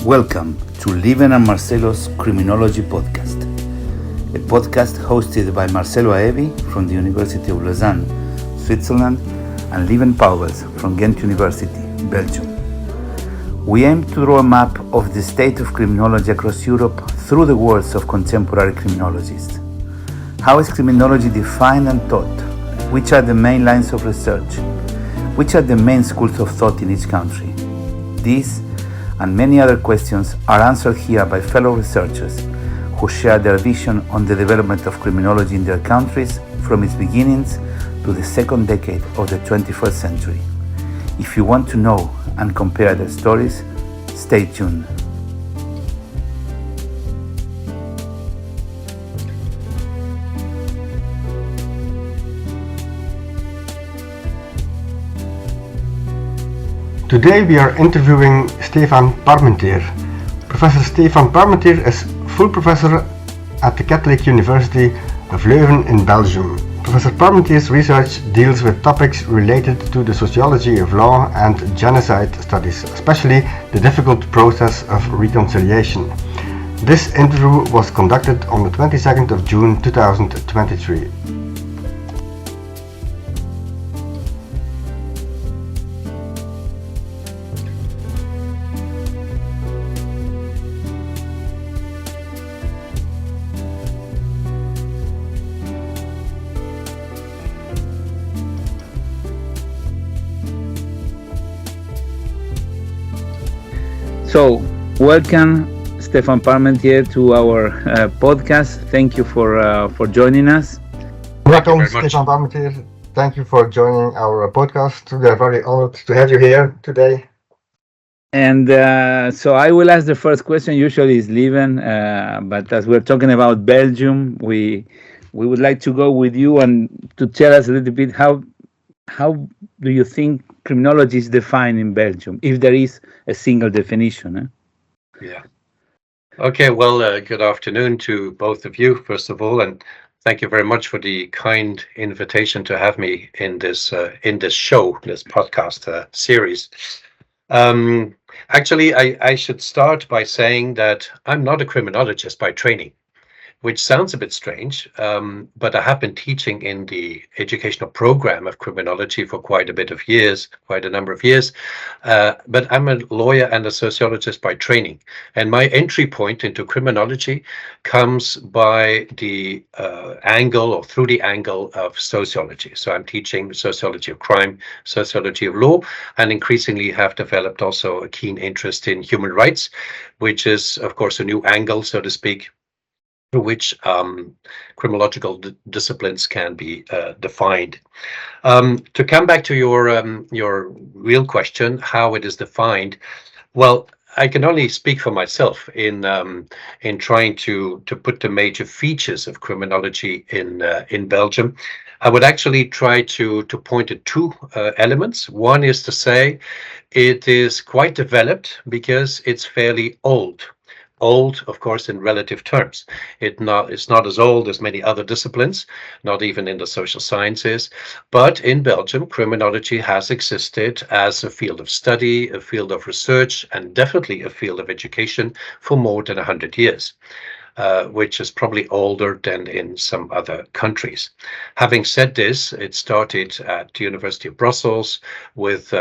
Welcome to Lieven and Marcelo's Criminlology podcast, a podcast hosted by Marcelo Aevi from the University of Lausanne, Switzerland, and Lieven Pauwels from Ghent University, Belgium. We aim to draw a map of the state of criminology across Europe through the words of contemporary criminologists. How is criminology defined and taught? Which are the main lines of research? Which are the main schools of thought in each country? These and many other questions are answered here by fellow researchers who share their vision on the development of criminology in their countries from its beginnings to the second decade of the 21st century. If you want to know and compare their stories, stay tuned. Today we are interviewing Stephan Parmentier. Professor Stephan Parmentier is full professor at the Catholic University of Leuven in Belgium. Professor Parmentier's research deals with topics related to the sociology of law and genocide studies, especially the difficult process of reconciliation. This interview was conducted on the 22nd of June 2023. So, welcome Stephan Parmentier to our podcast. Thank you for joining us. Welcome Stephan Parmentier. Thank you for joining our podcast. We are very honored to have you here today. And so I will ask the first question. Usually is Lieven, but as we're talking about Belgium, we would like to go with you and to tell us a little bit how do you think criminology is defined in Belgium, if there is a single definition? Yeah. Okay, well, good afternoon to both of you, first of all, and thank you very much for the kind invitation to have me in this show, this podcast series. Actually, I should start by saying that I'm not a criminologist by training, which sounds a bit strange, but I have been teaching in the educational program of criminology for quite a number of years. But I'm a lawyer and a sociologist by training. And my entry point into criminology comes by the through the angle of sociology. So I'm teaching sociology of crime, sociology of law, and increasingly have developed also a keen interest in human rights, which is, of course, a new angle, so to speak, through which criminological disciplines can be defined. To come back to your real question, how it is defined, well, I can only speak for myself in trying to put the major features of criminology in Belgium. I would actually try to point at two elements. One is to say it is quite developed because it's fairly old. Old, of course, in relative terms. It's not as old as many other disciplines, not even in the social sciences. But in Belgium, criminology has existed as a field of study, a field of research, and definitely a field of education for more than 100 years. Which is probably older than in some other countries. Having said this, it started at the University of Brussels with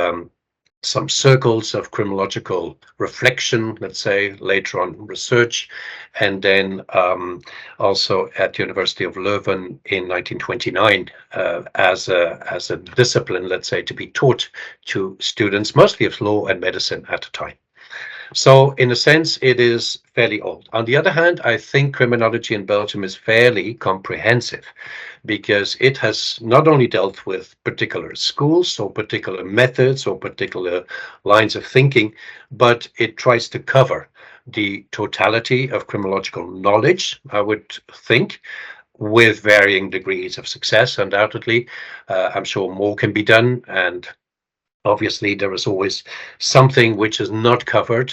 some circles of criminological reflection, let's say, later on research, and then also at the University of Leuven in 1929 as a discipline, let's say, to be taught to students, mostly of law and medicine at the time. So in a sense, it is fairly old. On the other hand, I think criminology in Belgium is fairly comprehensive because it has not only dealt with particular schools or particular methods or particular lines of thinking, but it tries to cover the totality of criminological knowledge, I would think, with varying degrees of success, undoubtedly. I'm sure more can be done, and Obviously, there is always something which is not covered,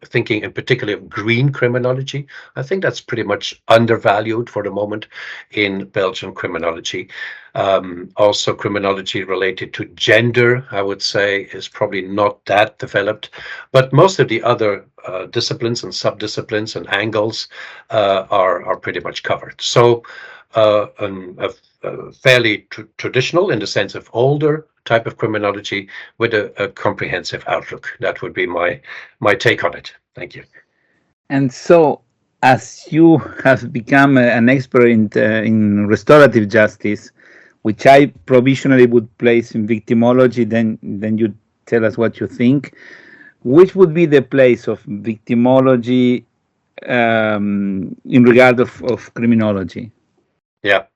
thinking in particular of green criminology. I think that's pretty much undervalued for the moment in Belgian criminology. Also, criminology related to gender, I would say, is probably not that developed. But most of the other disciplines and subdisciplines and angles are pretty much covered. So, fairly traditional in the sense of older type of criminology with a comprehensive outlook. That would be my take on it. Thank you. And so, as you have become an expert in restorative justice, which I provisionally would place in victimology, then you tell us what you think. Which would be the place of victimology in regard of criminology? Yeah.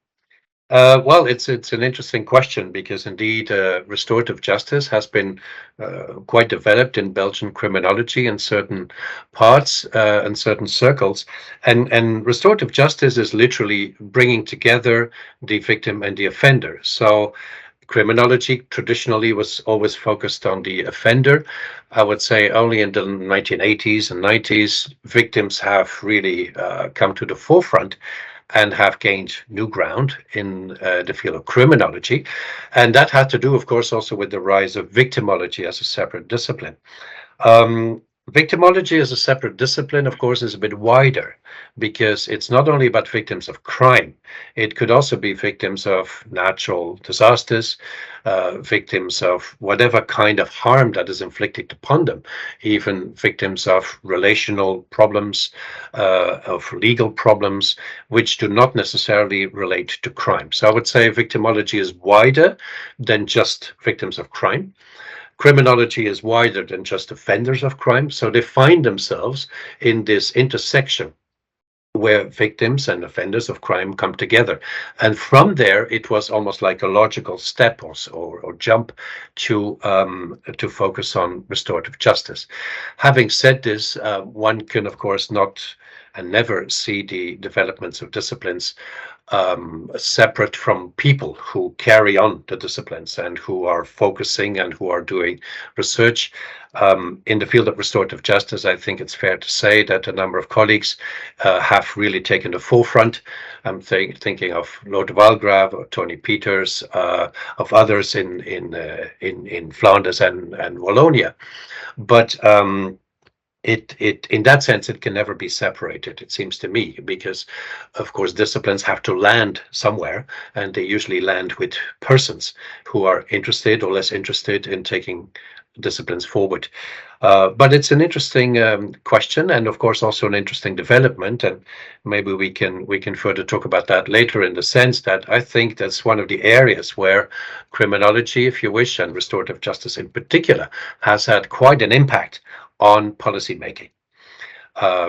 Well, it's an interesting question because indeed restorative justice has been quite developed in Belgian criminology in certain parts and certain circles, and restorative justice is literally bringing together the victim and the offender. So criminology traditionally was always focused on the offender. I would say only in the 1980s and 90s, victims have really come to the forefront and have gained new ground in the field of criminology. And that had to do, of course, also with the rise of victimology as a separate discipline. Victimology as a separate discipline, of course, is a bit wider because it's not only about victims of crime. It could also be victims of natural disasters, victims of whatever kind of harm that is inflicted upon them, even victims of relational problems, of legal problems, which do not necessarily relate to crime. So I would say victimology is wider than just victims of crime. Criminology is wider than just offenders of crime, so they find themselves in this intersection where victims and offenders of crime come together. And from there, it was almost like a logical step or jump to focus on restorative justice. Having said this, one can, of course, not and never see the developments of disciplines separate from people who carry on the disciplines and who are focusing and who are doing research. In the field of restorative justice, I think it's fair to say that a number of colleagues have really taken the forefront. I'm thinking of Lode Walgraaf, or Tony Peters, of others in Flanders and Wallonia. But in that sense, it can never be separated, it seems to me, because of course disciplines have to land somewhere, and they usually land with persons who are interested or less interested in taking disciplines forward. But it's an interesting question, and of course also an interesting development, and maybe we can further talk about that later, in the sense that I think that's one of the areas where criminology, if you wish, and restorative justice in particular, has had quite an impact on policy making.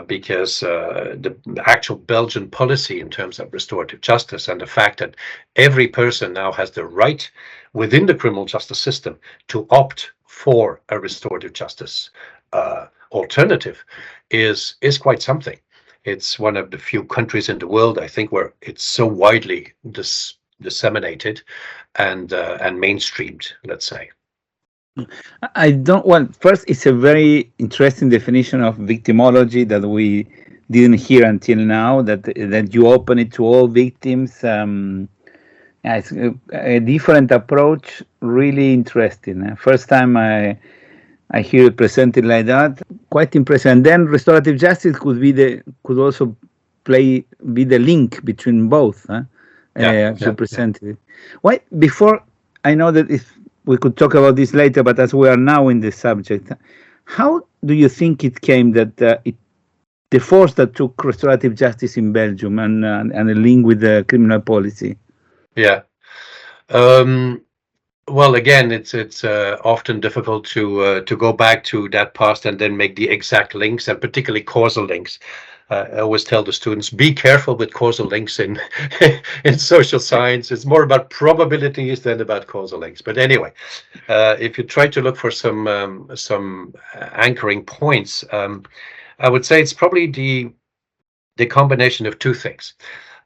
Because the actual Belgian policy in terms of restorative justice and the fact that every person now has the right within the criminal justice system to opt for a restorative justice alternative is quite something. It's one of the few countries in the world, I think, where it's so widely disseminated and mainstreamed, let's say. Well, first, it's a very interesting definition of victimology that we didn't hear until now, that you open it to all victims. It's a different approach, really interesting. First time I hear it presented like that, quite impressive. And then restorative justice could also be the link between both. You presented it. Why, before, I know that if we could talk about this later, but as we are now in the subject, how do you think it came that the force that took restorative justice in Belgium and a link with the criminal policy? Yeah. Well, again, it's often difficult to go back to that past and then make the exact links, and particularly causal links. I always tell the students, be careful with causal links in in social science. It's more about probabilities than about causal links. But anyway, if you try to look for some anchoring points, I would say it's probably the combination of two things.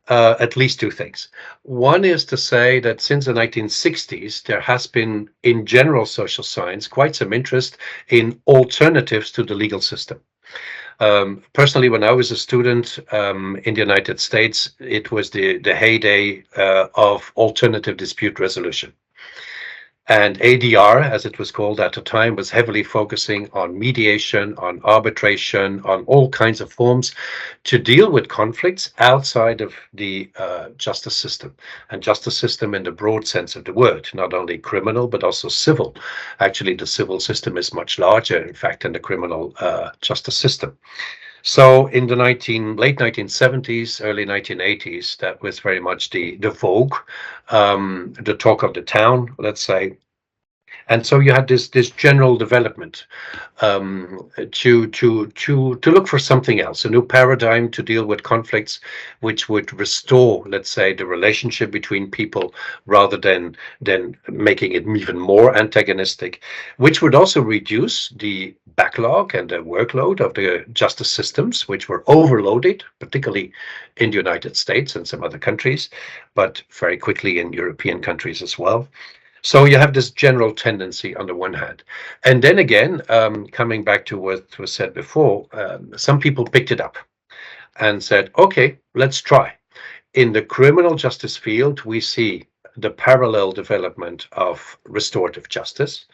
at least two things. One is to say that since the 1960s, there has been, in general social science, quite some interest in alternatives to the legal system. Personally, when I was a student in the United States, it was the heyday of alternative dispute resolution. And ADR, as it was called at the time, was heavily focusing on mediation, on arbitration, on all kinds of forms to deal with conflicts outside of the justice system. And justice system in the broad sense of the word, not only criminal, but also civil. Actually, the civil system is much larger, in fact, than the criminal justice system. So in the late 1970s, early 1980s, that was very much the vogue, the talk of the town, let's say. And so you had this general development to look for something else, a new paradigm to deal with conflicts, which would restore, let's say, the relationship between people rather than making it even more antagonistic, which would also reduce the backlog and the workload of the justice systems, which were overloaded, particularly in the United States and some other countries, but very quickly in European countries as well. So you have this general tendency on the one hand. And then again, coming back to what was said before, some people picked it up and said, okay, let's try. In the criminal justice field, we see the parallel development of restorative justice.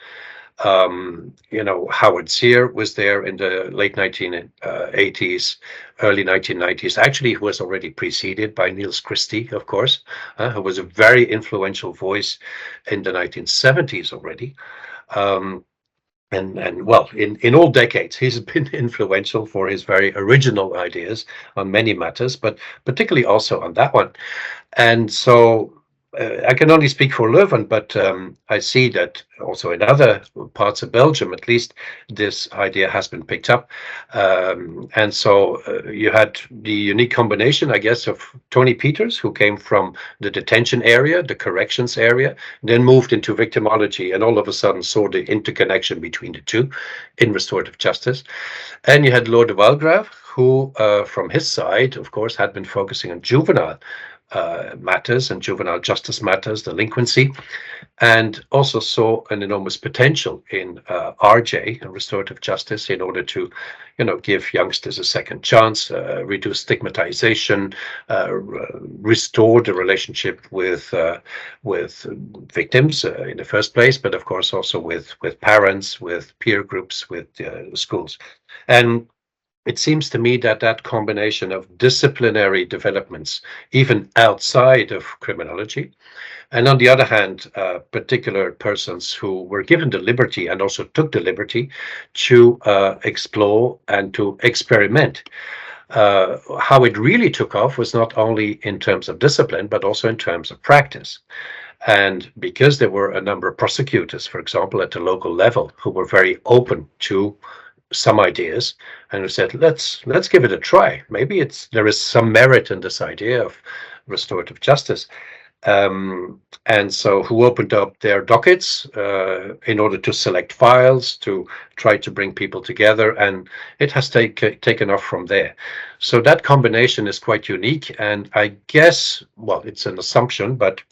Howard Sear was there in the late 1980s, early 1990s. Actually, he was already preceded by Niels Christie, of course, who was a very influential voice in the 1970s already. And well, in all decades, he's been influential for his very original ideas on many matters, but particularly also on that one. And so I can only speak for Leuven, but I see that also in other parts of Belgium, at least, this idea has been picked up. And so you had the unique combination, I guess, of Tony Peters, who came from the detention area, the corrections area, then moved into victimology, and all of a sudden saw the interconnection between the two in restorative justice. And you had Lord de Walgraaf, who, from his side, of course, had been focusing on juvenile matters and juvenile justice matters, delinquency, and also saw an enormous potential in RJ, restorative justice, in order to, give youngsters a second chance, reduce stigmatization, restore the relationship with victims in the first place, but of course also with parents, with peer groups, with schools. And it seems to me that that combination of disciplinary developments, even outside of criminology, and on the other hand, particular persons who were given the liberty and also took the liberty to explore and to experiment. How it really took off was not only in terms of discipline, but also in terms of practice. And because there were a number of prosecutors, for example, at the local level, who were very open to some ideas, and we said, let's give it a try. Maybe there is some merit in this idea of restorative justice. And so who opened up their dockets in order to select files, to try to bring people together, and it has taken off from there. So that combination is quite unique, and I guess, well, it's an assumption, but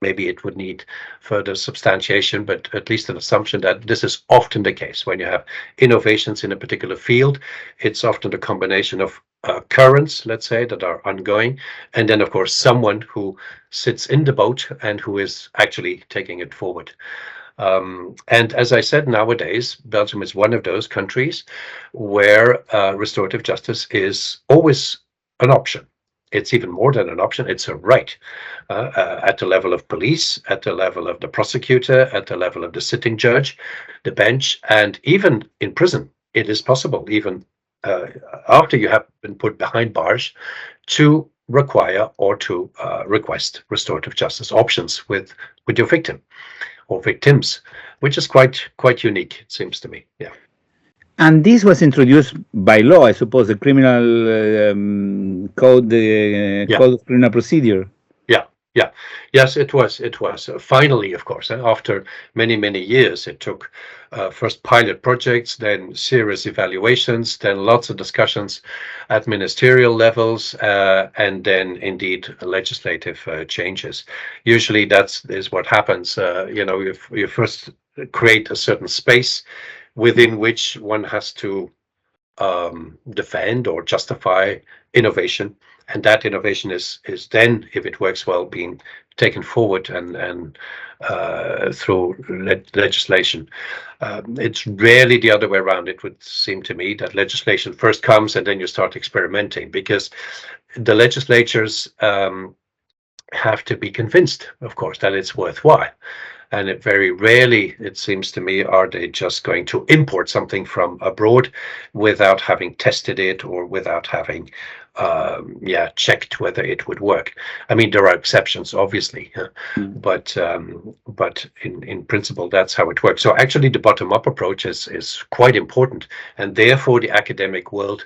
maybe it would need further substantiation, but at least an assumption that this is often the case. When you have innovations in a particular field, it's often a combination of currents, let's say, that are ongoing, and then, of course, someone who sits in the boat and who is actually taking it forward. And as I said, nowadays, Belgium is one of those countries where restorative justice is always an option. It's even more than an option, it's a right. At the level of police, at the level of the prosecutor, at the level of the sitting judge, the bench, and even in prison, it is possible, even after you have been put behind bars, to require or to request restorative justice options with your victim or victims, which is quite unique, it seems to me. Yeah. And this was introduced by law, I suppose, the criminal code, the Yeah. code of criminal procedure. Yeah, Yeah, yes, it was. It was. Finally, of course, after many, many years, it took first pilot projects, then serious evaluations, then lots of discussions at ministerial levels, and then indeed legislative changes. Usually, that's is what happens. You first create a certain space within which one has to defend or justify innovation, and that innovation is then, if it works well, being taken forward and through legislation. It's rarely the other way around. It would seem to me that legislation first comes and then you start experimenting, because the legislatures have to be convinced, of course, that it's worthwhile. And it very rarely, it seems to me, are they just going to import something from abroad without having tested it or without having checked whether it would work. I mean, there are exceptions, obviously, but in principle, that's how it works. So actually, the bottom-up approach is quite important, and therefore the academic world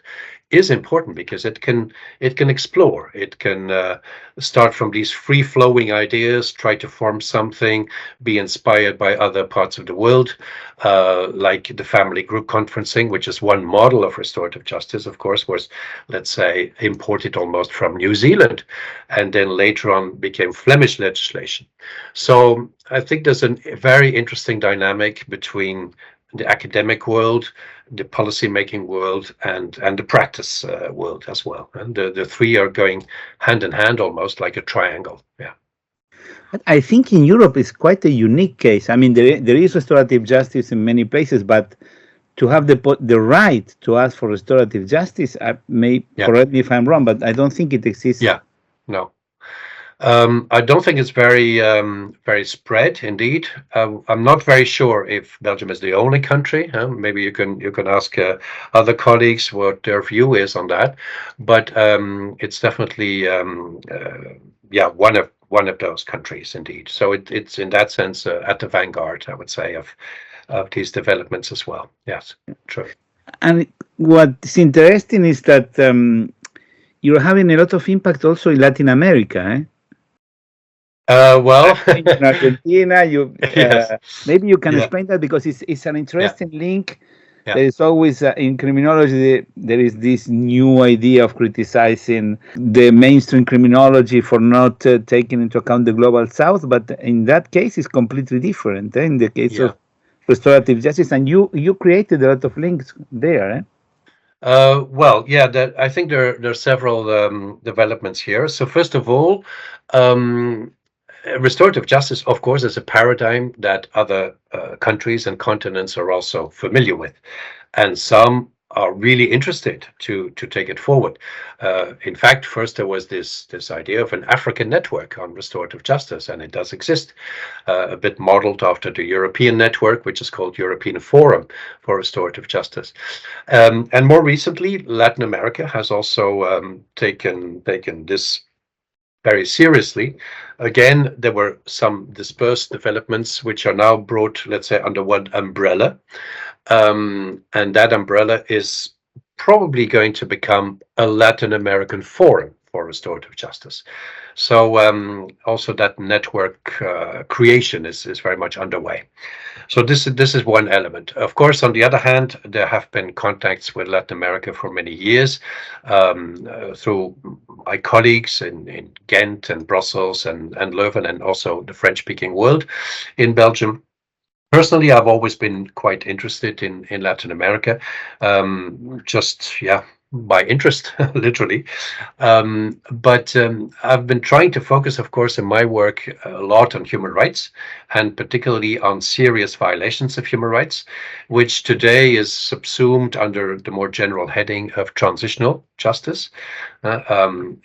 is important, because it can explore, it can start from these free-flowing ideas, try to form something, be inspired by other parts of the world, like the family group conferencing, which is one model of restorative justice, of course, was, let's say, imported almost from New Zealand, and then later on became Flemish legislation. So I think there's a very interesting dynamic between the academic world, the policy-making world, and the practice world as well. And the three are going hand in hand, almost like a triangle. Yeah. I think in Europe it's quite a unique case. I mean, there is restorative justice in many places, but to have the right to ask for restorative justice, correct me if I'm wrong, but I don't think it exists. Yeah, no. I don't think it's very spread. Indeed, I'm not very sure if Belgium is the only country. Maybe you can ask other colleagues what their view is on that. But it's definitely one of those countries, indeed. So it's in that sense at the vanguard, I would say, of these developments as well. Yes, true. And what's interesting is that you're having a lot of impact also in Latin America. Well, in Argentina, yes. Maybe you can explain that, because it's an interesting link. Yeah. There is always in criminology there is this new idea of criticizing the mainstream criminology for not taking into account the global south, but in that case it's completely different. In the case of restorative justice, and you created a lot of links there. Well, yeah, I think there are several developments here. So first of all, restorative justice, of course, is a paradigm that other countries and continents are also familiar with, and some are really interested to take it forward. In fact, first there was this idea of an African network on restorative justice, and it does exist, a bit modeled after the European network, which is called European Forum for Restorative Justice. And more recently, Latin America has also taken this very seriously. Again, there were some dispersed developments which are now brought, let's say, under one umbrella. And that umbrella is probably going to become a Latin American forum for restorative justice. So also that network creation is very much underway. So this is one element. Of course, on the other hand, there have been contacts with Latin America for many years through my colleagues in Ghent and Brussels and Leuven, and also the French-speaking world in Belgium. Personally, I've always been quite interested in Latin America, by interest, literally. But I've been trying to focus, of course, in my work a lot on human rights, and particularly on serious violations of human rights, which today is subsumed under the more general heading of transitional justice,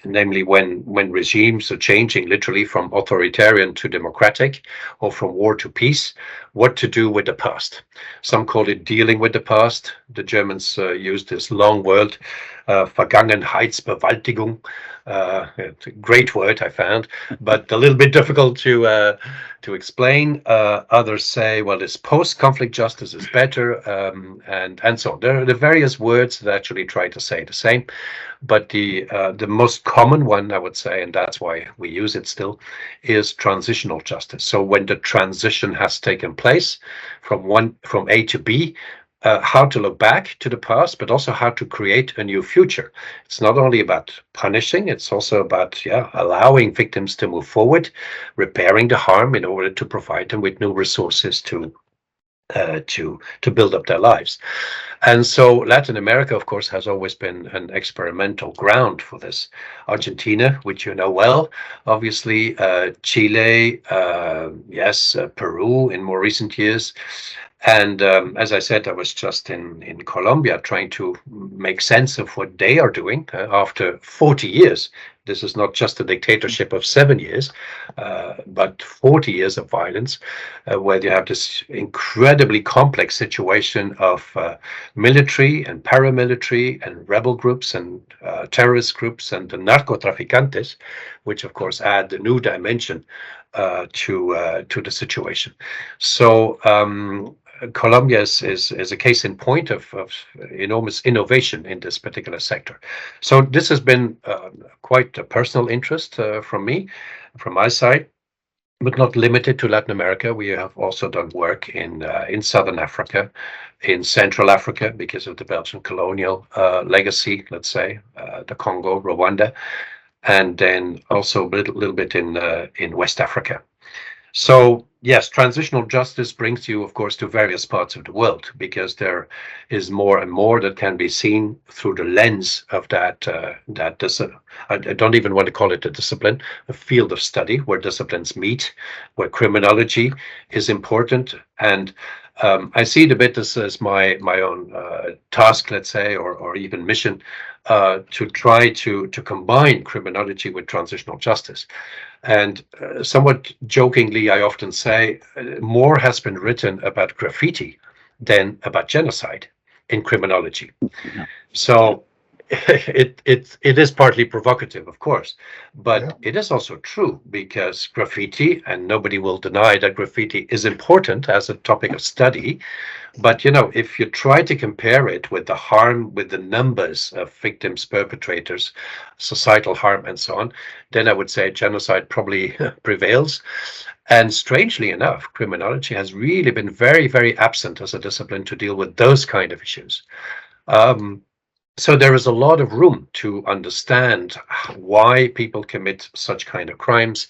namely when regimes are changing literally from authoritarian to democratic, or from war to peace, what to do with the past. Some call it dealing with the past. The Germans use this long word Vergangenheitsbewältigung. It's a great word I found, but a little bit difficult to explain. Others say, well, this post-conflict justice is better, and so on. There are the various words that actually try to say the same, but the most common one, I would say, and that's why we use it still, is transitional justice. So when the transition has taken place from A to B, how to look back to the past, but also how to create a new future. It's not only about punishing, it's also about allowing victims to move forward, repairing the harm in order to provide them with new resources to build up their lives. And so Latin America, of course, has always been an experimental ground for this. Argentina, which you know well, obviously, Chile, yes, Peru in more recent years. And as I said, I was just in Colombia trying to make sense of what they are doing after 40 years. This is not just a dictatorship of 7 years, but 40 years of violence, where you have this incredibly complex situation of military and paramilitary and rebel groups and terrorist groups and the narcotraficantes, which of course add a new dimension to the situation. So Colombia is a case in point of enormous innovation in this particular sector. So this has been quite a personal interest from my side, but not limited to Latin America. We have also done work in Southern Africa, in Central Africa, because of the Belgian colonial legacy, let's say, the Congo, Rwanda, and then also a little bit in West Africa. So yes, transitional justice brings you, of course, to various parts of the world, because there is more and more that can be seen through the lens of that I don't even want to call it a discipline, a field of study where disciplines meet, where criminology is important. And I see it a bit as my own task, let's say, or even mission, to try to combine criminology with transitional justice. And somewhat jokingly, I often say more has been written about graffiti than about genocide in criminology. Yeah. So it is partly provocative, of course, but it is also true, because graffiti, and nobody will deny that graffiti is important as a topic of study. But if you try to compare it with the harm, with the numbers of victims, perpetrators, societal harm, and so on, then I would say genocide probably prevails. And strangely enough, criminology has really been very, very absent as a discipline to deal with those kind of issues. So there is a lot of room to understand why people commit such kind of crimes,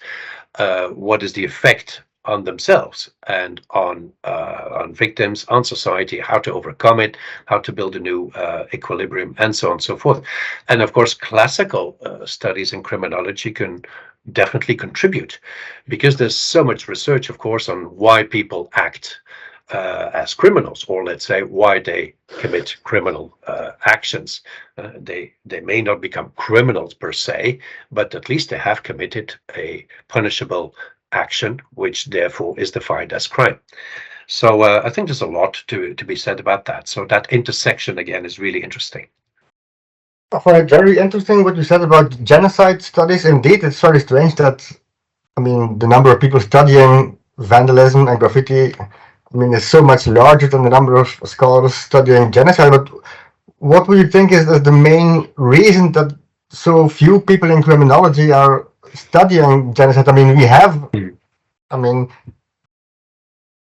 what is the effect on themselves and on victims, on society, how to overcome it, how to build a new equilibrium, and so on and so forth. And of course, classical studies in criminology can definitely contribute, because there's so much research, of course, on why people act as criminals, or let's say why they commit criminal actions. They may not become criminals per se, but at least they have committed a punishable action, which therefore is defined as crime. So I think there's a lot to be said about that. So that intersection again is really interesting. I find it very interesting what you said about genocide studies. Indeed, it's very strange that, the number of people studying vandalism and graffiti, is so much larger than the number of scholars studying genocide. But what would you think is the main reason that so few people in criminology are studying genocide? We have,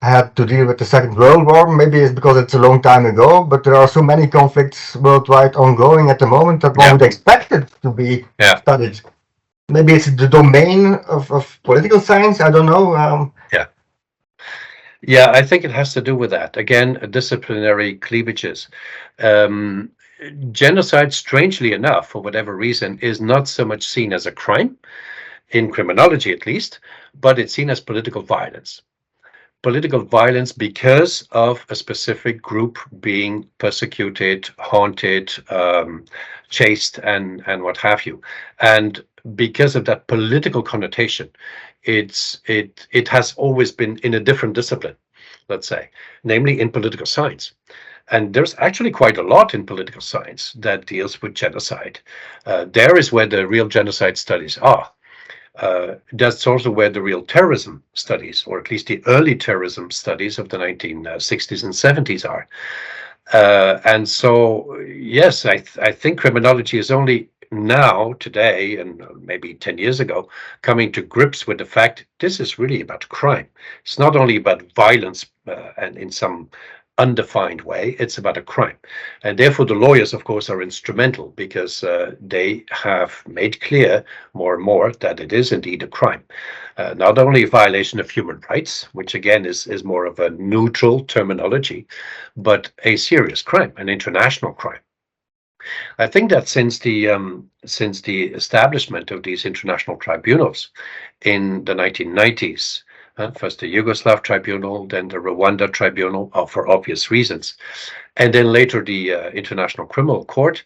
had to deal with the Second World War. Maybe it's because it's a long time ago, but there are so many conflicts worldwide ongoing at the moment that one would expect it to be studied. Maybe it's the domain of political science. I don't know. Yeah, I think it has to do with that. Again, disciplinary cleavages. Genocide, strangely enough, for whatever reason, is not so much seen as a crime, in criminology at least, but it's seen as political violence. Political violence because of a specific group being persecuted, haunted, chased, and what have you. And because of that political connotation, it has always been in a different discipline, let's say, namely in political science. And there's actually quite a lot in political science that deals with genocide. There is where the real genocide studies are. That's also where the real terrorism studies, or at least the early terrorism studies of the 1960s and 70s are. And so, yes, I think criminology is only now, today, and maybe 10 years ago, coming to grips with the fact this is really about crime. It's not only about violence and in some undefined way, it's about a crime. And therefore, the lawyers, of course, are instrumental because they have made clear more and more that it is indeed a crime. Not only a violation of human rights, which again is more of a neutral terminology, but a serious crime, an international crime. I think that since the establishment of these international tribunals in the 1990s, first the Yugoslav tribunal, then the Rwanda tribunal, for obvious reasons, and then later the International Criminal Court,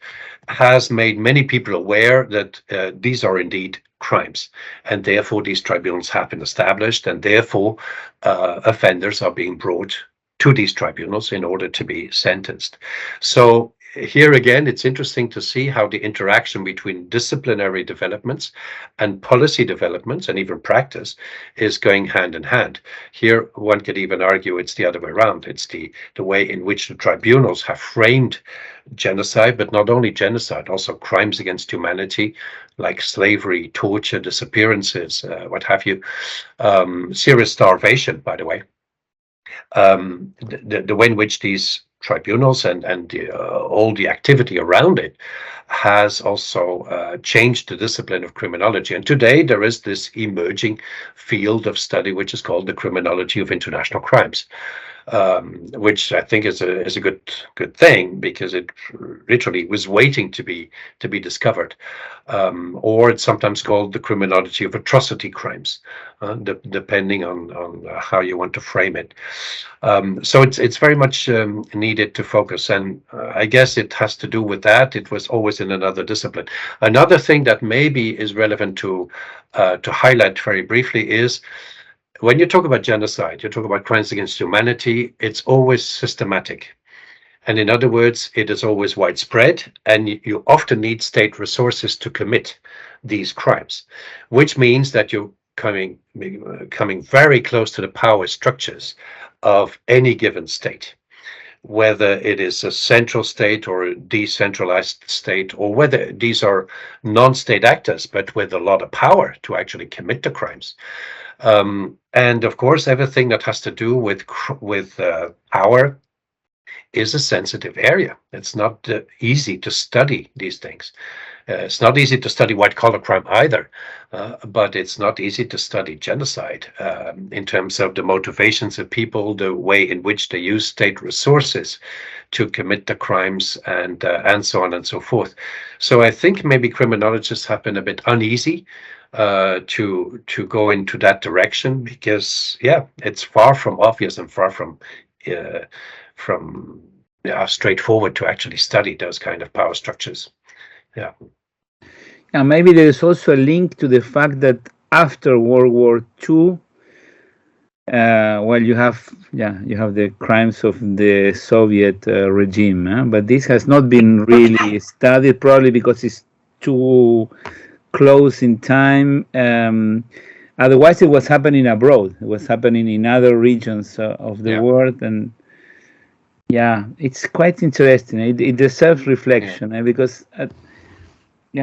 has made many people aware that these are indeed crimes, and therefore these tribunals have been established, and therefore offenders are being brought to these tribunals in order to be sentenced. So here again, it's interesting to see how the interaction between disciplinary developments and policy developments and even practice is going hand in hand. Here, one could even argue it's the other way around. It's the way in which the tribunals have framed genocide, but not only genocide, also crimes against humanity, like slavery, torture, disappearances, what have you, serious starvation, by the way. The way in which these tribunals and all the activity around it has also changed the discipline of criminology. And today there is this emerging field of study which is called the criminology of international crimes, which I think is a good thing, because it literally was waiting to be discovered, or it's sometimes called the criminology of atrocity crimes, depending on how you want to frame it. So it's very much needed to focus, and I guess it has to do with that. It was always in another discipline. Another thing that maybe is relevant to highlight very briefly is, when you talk about genocide, you talk about crimes against humanity, it's always systematic. And in other words, it is always widespread, and you often need state resources to commit these crimes, which means that you're coming very close to the power structures of any given state, whether it is a central state or a decentralized state, or whether these are non-state actors, but with a lot of power to actually commit the crimes. And of course, everything that has to do with power is a sensitive area. It's not easy to study these things. It's not easy to study white-collar crime either, but it's not easy to study genocide in terms of the motivations of people, the way in which they use state resources to commit the crimes, and so on and so forth. So I think maybe criminologists have been a bit uneasy to go into that direction, because it's far from obvious and far from straightforward to actually study those kind of power structures. And maybe there is also a link to the fact that after World War II, you have the crimes of the Soviet regime, but this has not been really studied, probably because it's too close in time. Otherwise, it was happening abroad. It was happening in other regions of the world, and it's quite interesting. It deserves reflection, because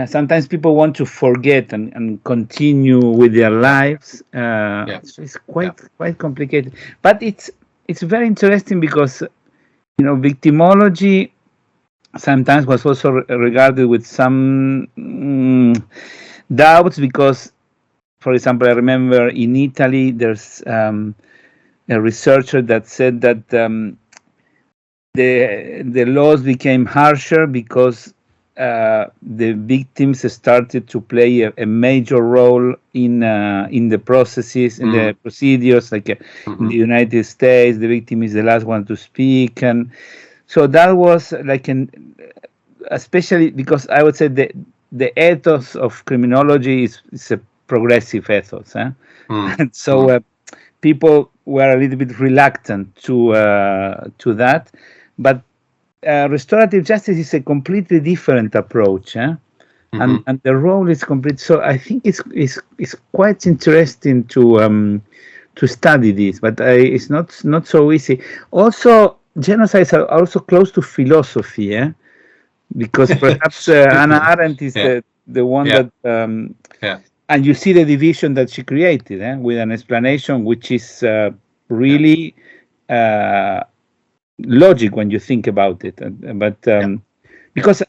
sometimes people want to forget and continue with their lives. So it's quite complicated, but it's very interesting, because victimology sometimes was also regarded with some doubts, because, for example, I remember in Italy there's a researcher that said that the laws became harsher because the victims started to play a major role in the processes, in the procedures. Like in the United States, the victim is the last one to speak, and so that was like especially because I would say the ethos of criminology is a progressive ethos, and so people were a little bit reluctant to that, but restorative justice is a completely different approach, and the role is complete. So I think it's quite interesting to study this, but it's not so easy. Also, genocides are also close to philosophy, because perhaps Hannah Arendt is the one that. And you see the division that she created, with an explanation which is really logic when you think about it. But because,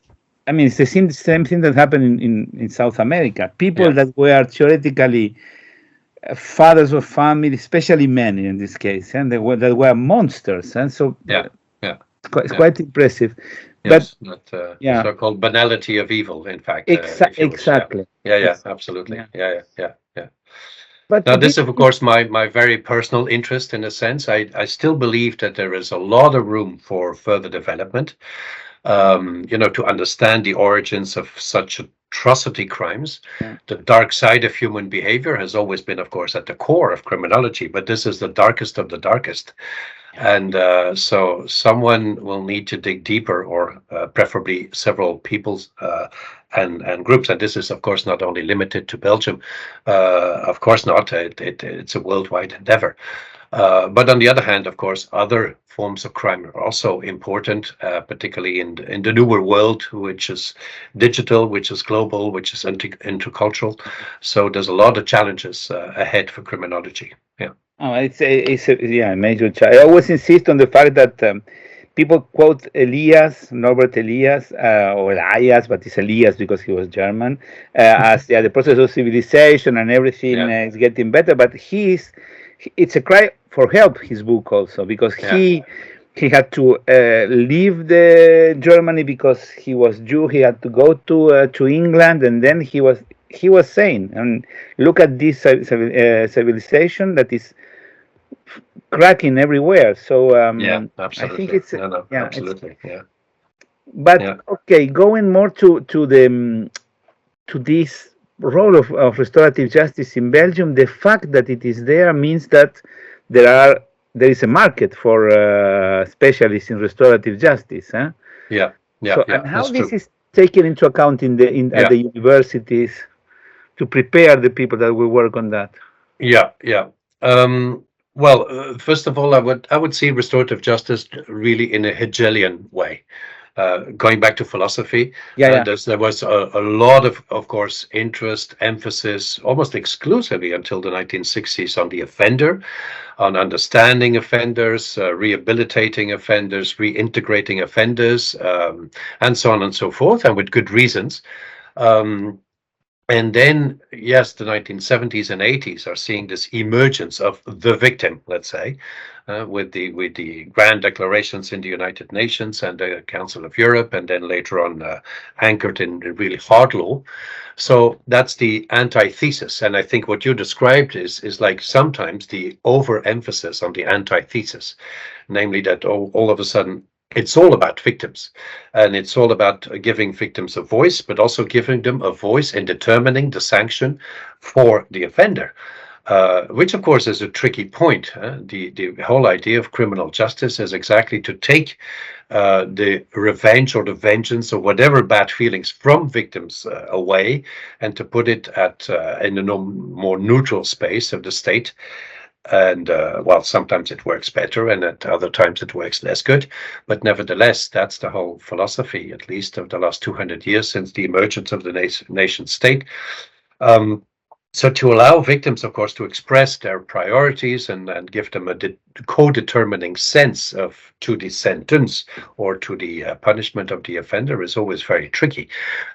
I mean, it's the same thing that happened in South America. People that were theoretically fathers of family, especially men in this case, and that were monsters. And so it's quite impressive. Yes, so-called banality of evil, in fact. Exactly. Absolutely. But now, this is, of course, my very personal interest in a sense. I still believe that there is a lot of room for further development, to understand the origins of such atrocity crimes. The dark side of human behavior has always been, of course, at the core of criminology, but this is the darkest of the darkest. And so someone will need to dig deeper, or preferably several peoples and groups. And this is, of course, not only limited to Belgium. Of course not. It's a worldwide endeavor. But on the other hand, of course, other forms of crime are also important, particularly in the newer world, which is digital, which is global, which is intercultural. So there's a lot of challenges ahead for criminology. Oh, it's a major challenge. I always insist on the fact that people quote Norbert Elias, or Elias, but it's Elias because he was German, as the process of civilization and everything is getting better. But it's a cry for help, his book also, because he had to leave the Germany because he was Jew. He had to go to England, and then he was saying, and look at this civilization that is cracking everywhere. So absolutely. I think it's absolutely. But okay, going more to this role of restorative justice in Belgium, the fact that it is there means that there is a market for specialists in restorative justice. And how this is taken into account at the universities to prepare the people that will work on that? Well, first of all, I would see restorative justice really in a Hegelian way. Going back to philosophy, there was a lot of course, interest, emphasis, almost exclusively until the 1960s on the offender, on understanding offenders, rehabilitating offenders, reintegrating offenders, and so on and so forth, and with good reasons. And then, yes, the 1970s and 80s are seeing this emergence of the victim, let's say, with the grand declarations in the United Nations and the Council of Europe, and then later on anchored in really hard law. So that's the antithesis. And I think what you described is like sometimes the overemphasis on the antithesis, namely that all of a sudden, it's all about victims, and it's all about giving victims a voice, but also giving them a voice in determining the sanction for the offender, which of course is a tricky point. The whole idea of criminal justice is exactly to take the revenge or the vengeance or whatever bad feelings from victims away, and to put it in a more neutral space of the state. And sometimes it works better, and at other times it works less good. But nevertheless, that's the whole philosophy, at least of the last 200 years since the emergence of the nation state. So to allow victims, of course, to express their priorities and give them a co-determining sense to the sentence or to the punishment of the offender is always very tricky.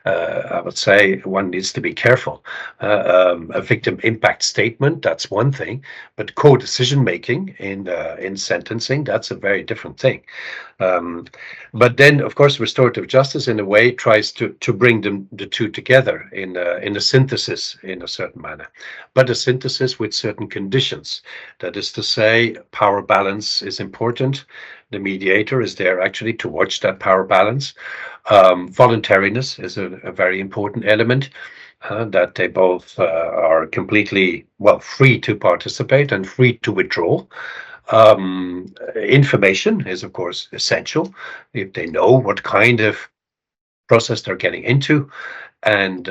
I would say one needs to be careful. A victim impact statement, that's one thing, but co-decision making in sentencing, that's a very different thing. But then, of course, restorative justice, in a way, tries to bring the two together in a synthesis in a certain manner, but a synthesis with certain conditions. That is to say, power balance is important. The mediator is there actually to watch that power balance. Voluntariness is a very important element. That they both are completely free to participate and free to withdraw. Information is, of course, essential. If they know what kind of process they're getting into, and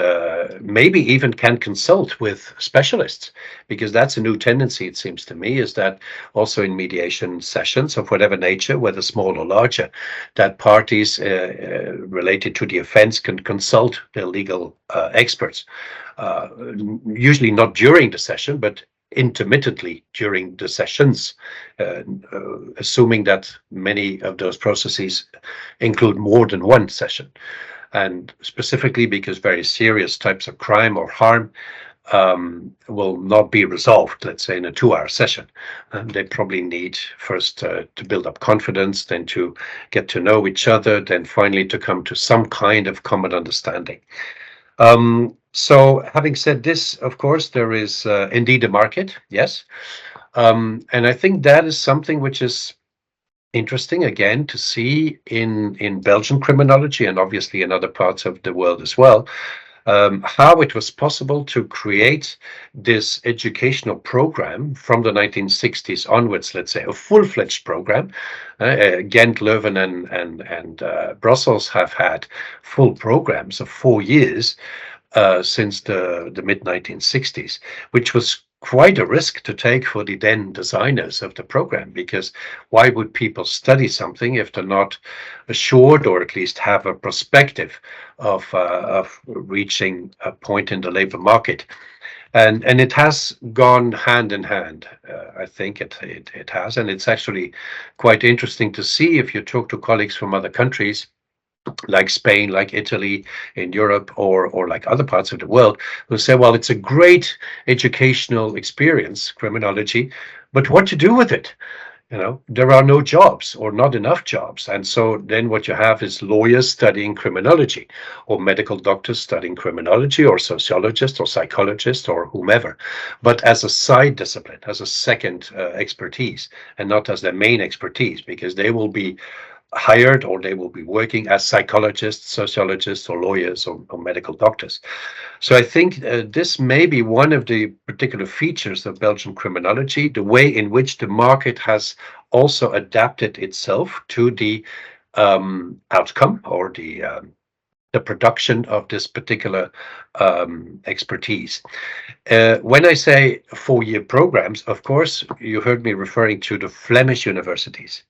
maybe even can consult with specialists, because that's a new tendency, it seems to me, is that also in mediation sessions of whatever nature, whether small or larger, that parties related to the offense can consult their legal experts, usually not during the session, but intermittently during the sessions, assuming that many of those processes include more than one session. And specifically because very serious types of crime or harm will not be resolved, let's say, in a 2-hour session. They probably need first to build up confidence, then to get to know each other, then finally to come to some kind of common understanding. So having said this, of course, there is indeed a market, yes. And I think that is something which is interesting again to see in Belgian criminology, and obviously in other parts of the world as well, how it was possible to create this educational program from the 1960s onwards, let's say, a full-fledged program. Ghent, Leuven, and Brussels have had full programs of 4 years since the mid-1960s, which was quite a risk to take for the then designers of the program, because why would people study something if they're not assured, or at least have a perspective of reaching a point in the labor market? And it has gone hand in hand. I think it has, and it's actually quite interesting to see if you talk to colleagues from other countries, like Spain, like Italy in Europe, or like other parts of the world, who say, well, it's a great educational experience, criminology, but what to do with it? There are no jobs, or not enough jobs. And so then what you have is lawyers studying criminology, or medical doctors studying criminology, or sociologists or psychologists or whomever, but as a side discipline, as a second expertise, and not as their main expertise, because they will be hired, or they will be working as psychologists, sociologists, or lawyers, or medical doctors. So I think this may be one of the particular features of Belgian criminology, the way in which the market has also adapted itself to the outcome, or the production of this particular expertise. When I say 4-year programs, of course, you heard me referring to the Flemish universities.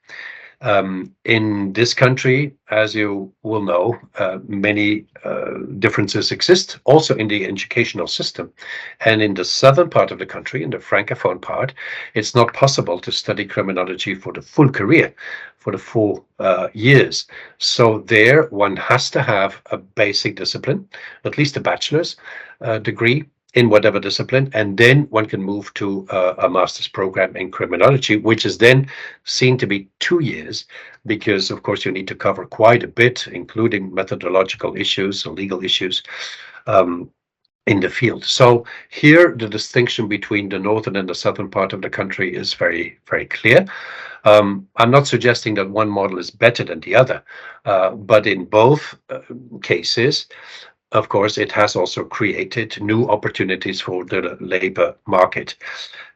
In this country, as you will know, many differences exist also in the educational system. And in the southern part of the country, in the Francophone part, it's not possible to study criminology for the full career, for the full years. So there one has to have a basic discipline, at least a bachelor's degree in whatever discipline, and then one can move to a master's program in criminology, which is then seen to be 2 years, because of course you need to cover quite a bit, including methodological issues or legal issues in the field. So here the distinction between the northern and the southern part of the country is very, very clear. I'm not suggesting that one model is better than the other, but in both cases, of course, it has also created new opportunities for the labor market.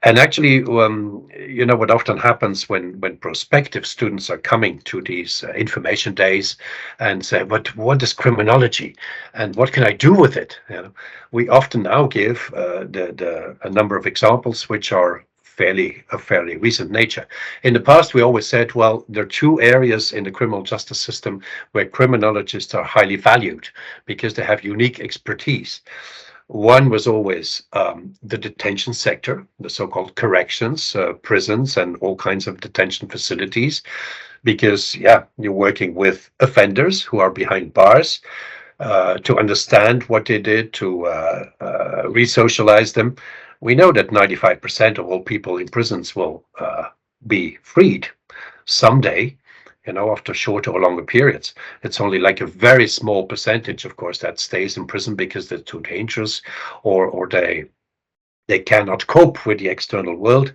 And actually, what often happens when prospective students are coming to these information days and say, but what is criminology and what can I do with it? We often now give a number of examples which are of fairly recent nature. In the past, we always said, well, there are 2 areas in the criminal justice system where criminologists are highly valued because they have unique expertise. One was always the detention sector, the so-called corrections, prisons, and all kinds of detention facilities, because, you're working with offenders who are behind bars, to understand what they did, to re-socialize them. We know that 95% of all people in prisons will be freed someday, after shorter or longer periods. It's only like a very small percentage, of course, that stays in prison because they're too dangerous, or they cannot cope with the external world.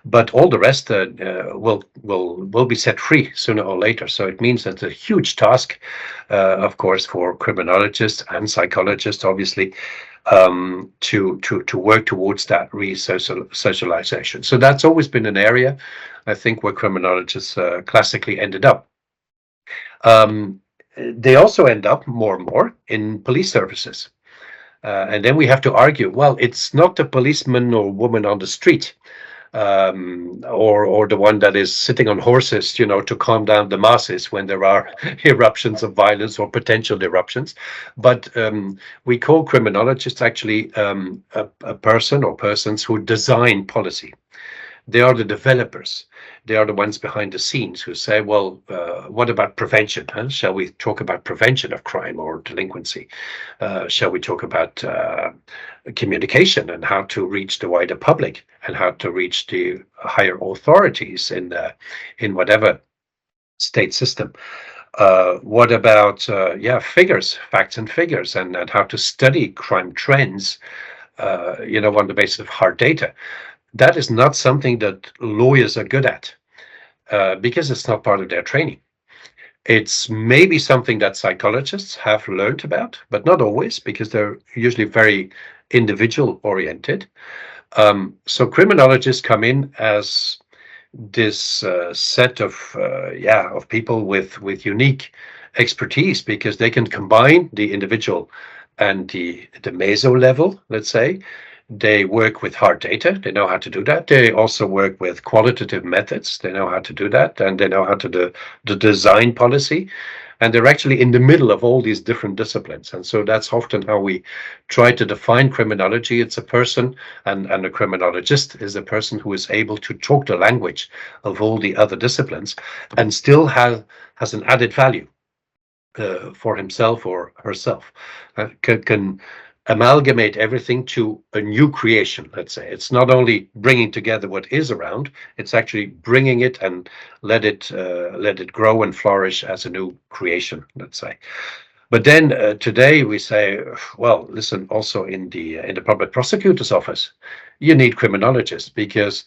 but all the rest will be set free sooner or later. So it means that a huge task, of course, for criminologists and psychologists, obviously, to work towards that re-socialization. So that's always been an area, I think, where criminologists classically ended up. They also end up more and more in police services. And then we have to argue, well, it's not the policeman or woman on the street, or the one that is sitting on horses, to calm down the masses when there are eruptions of violence or potential eruptions. But we call criminologists actually a person or persons who design policy. They are the developers. They are the ones behind the scenes who say, well, what about prevention? Huh? Shall we talk about prevention of crime or delinquency? Shall we talk about communication and how to reach the wider public and how to reach the higher authorities in whatever state system? What about figures, facts and figures, and how to study crime trends, on the basis of hard data? That is not something that lawyers are good at, because it's not part of their training. It's maybe something that psychologists have learned about, but not always, because they're usually very individual oriented. So criminologists come in as this set of people with unique expertise, because they can combine the individual and the meso level, let's say. They work with hard data. They know how to do that. They also work with qualitative methods. They know how to do that, and they know how to design policy. And they're actually in the middle of all these different disciplines. And so that's often how we try to define criminology. It's a person, and a criminologist is a person who is able to talk the language of all the other disciplines and still has an added value for himself or herself. Can amalgamate everything to a new creation, let's say. It's not only bringing together what is around, it's actually bringing it and let it grow and flourish as a new creation, let's say. But then today we say, well, listen, also in the public prosecutor's office, you need criminologists, because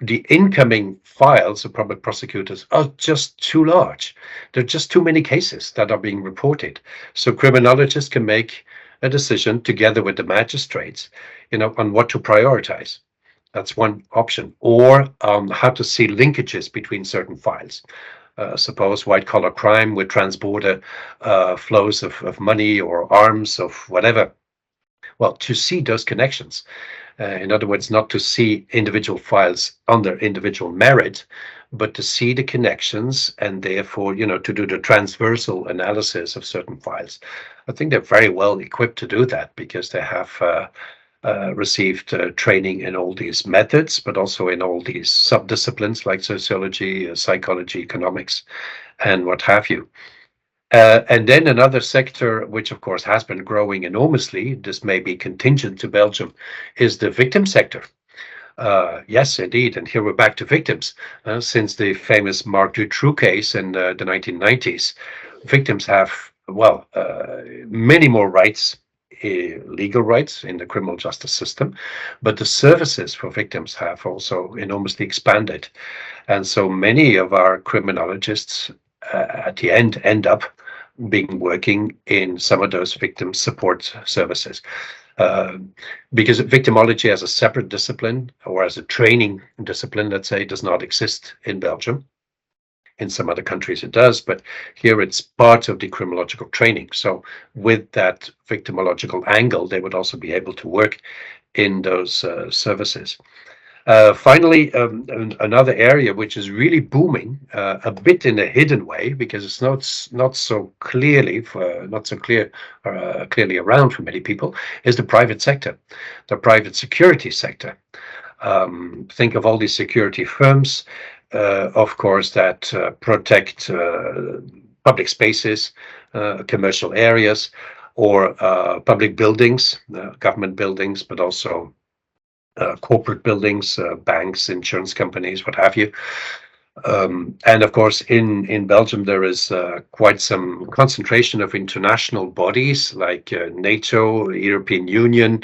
the incoming files of public prosecutors are just too large. There are just too many cases that are being reported. So criminologists can make a decision together with the magistrates, on what to prioritize. That's one option. Or how to see linkages between certain files. Suppose white-collar crime with transborder flows of money or arms of whatever. Well, to see those connections. In other words, not to see individual files under individual merit, but to see the connections and therefore, to do the transversal analysis of certain files. I think they're very well equipped to do that, because they have received training in all these methods, but also in all these sub-disciplines like sociology, psychology, economics, and what have you. And then another sector, which of course has been growing enormously, this may be contingent to Belgium, is the victim sector. Yes, indeed. And here we're back to victims. Since the famous Marc Dutroux case in the 1990s, victims have, many more rights, legal rights in the criminal justice system, but the services for victims have also enormously expanded. And so many of our criminologists at the end up being working in some of those victim support services. Because victimology as a separate discipline, or as a training discipline, let's say, does not exist in Belgium. In some other countries it does, but here it's part of the criminological training. So with that victimological angle, they would also be able to work in those services. Finally, another area which is really booming, a bit in a hidden way, because it's not so clearly clearly around for many people, is the private sector, the private security sector. Think of all these security firms, of course, that protect public spaces, commercial areas, or public buildings, government buildings, but also corporate buildings, banks, insurance companies, what have you. And of course, in Belgium, there is quite some concentration of international bodies like NATO, European Union,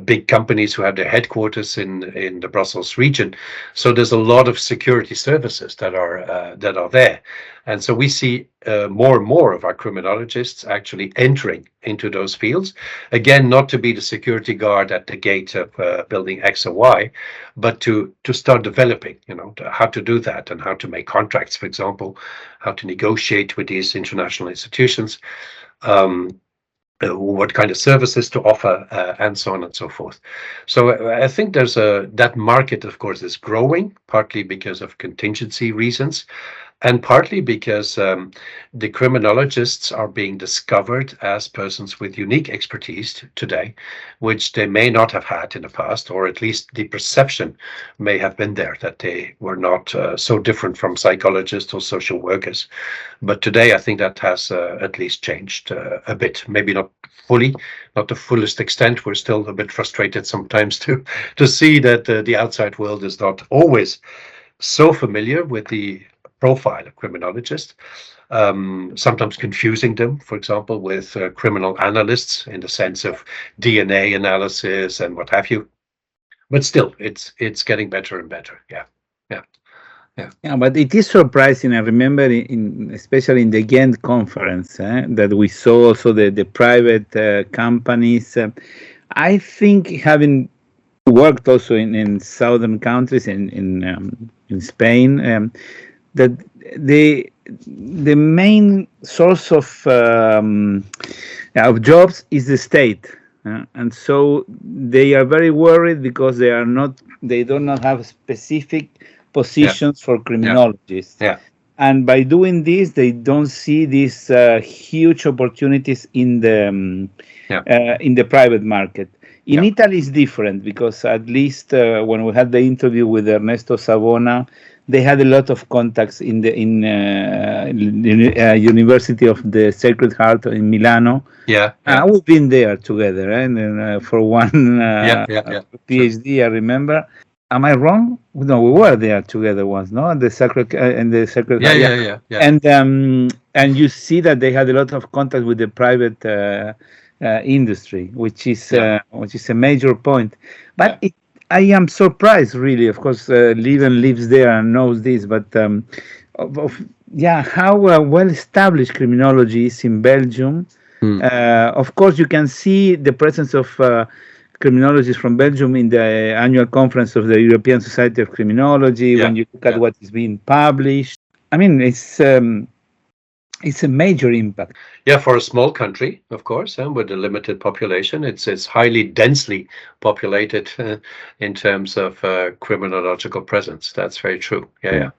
big companies who have their headquarters in the Brussels region. So there's a lot of security services that are there. And so we see more and more of our criminologists actually entering into those fields. Again, not to be the security guard at the gate of building X or Y, but to start developing, how to do that and how to make contracts, for example, how to negotiate with these international institutions, what kind of services to offer, and so on and so forth. So I think that market, of course, is growing, partly because of contingency reasons, and partly because the criminologists are being discovered as persons with unique expertise today, which they may not have had in the past, or at least the perception may have been there that they were not so different from psychologists or social workers. But today, I think that has at least changed a bit, maybe not fully, not the fullest extent. We're still a bit frustrated sometimes to see that the outside world is not always so familiar with the profile of criminologists, sometimes confusing them, for example, with criminal analysts in the sense of DNA analysis and what have you. But still, it's getting better and better. Yeah. Yeah, but it is surprising. I remember, especially in the Ghent conference, that we saw also the private companies. I think, having worked also in southern countries, in Spain, that the main source of jobs is the state, and so they are very worried because they do not have specific positions for criminologists. Yeah. And by doing this, they don't see these huge opportunities in the private market. In Italy, it's different because at least when we had the interview with Ernesto Savona, they had a lot of contacts in the University of the Sacred Heart in Milano. We've been there together, and for one PhD, I remember. Am I wrong? No, we were there together once, no? The Sacred Heart. Yeah. And you see that they had a lot of contact with the private industry, which is a major point. But I am surprised, really. Of course, Lieven lives there and knows this, but how well established criminology is in Belgium. Of course, you can see the presence of criminologists from Belgium in the annual conference of the European Society of Criminology. When you look at what is being published, I mean, it's a major impact. Yeah, for a small country, of course, and with a limited population, it's highly densely populated in terms of criminological presence. That's very true. Yeah.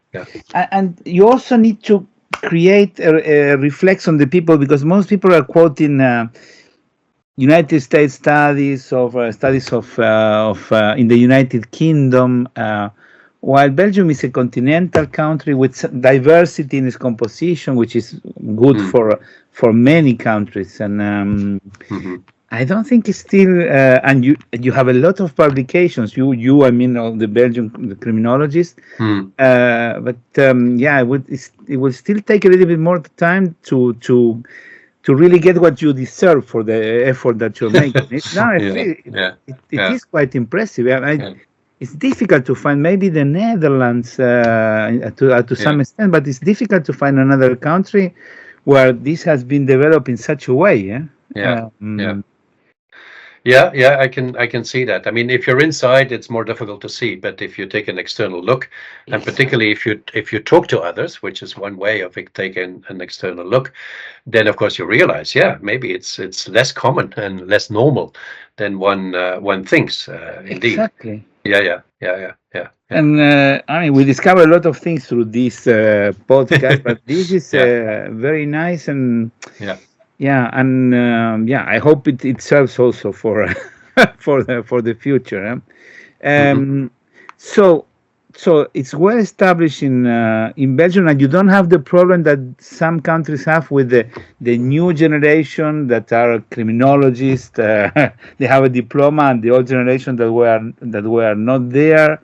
And you also need to create a reflex on the people, because most people are quoting United States studies of in the United Kingdom. While Belgium is a continental country with diversity in its composition, which is good for many countries, and I don't think it's still. And you have a lot of publications. I mean, all the Belgian criminologists. But it will still take a little bit more time to really get what you deserve for the effort that you're making. It is quite impressive. It's difficult to find, maybe the Netherlands to some extent, but it's difficult to find another country where this has been developed in such a way. I can see that. I mean, if you're inside, it's more difficult to see. But if you take an external look, and particularly if you talk to others, which is one way of taking an external look, then of course you realize, maybe it's less common and less normal than one thinks. Indeed. Exactly. Yeah. And I mean, we discover a lot of things through this podcast, but this is very nice, and I hope it serves also for for the future. So it's well established in Belgium, and you don't have the problem that some countries have with the new generation that are criminologists. They have a diploma, and the old generation that were not there.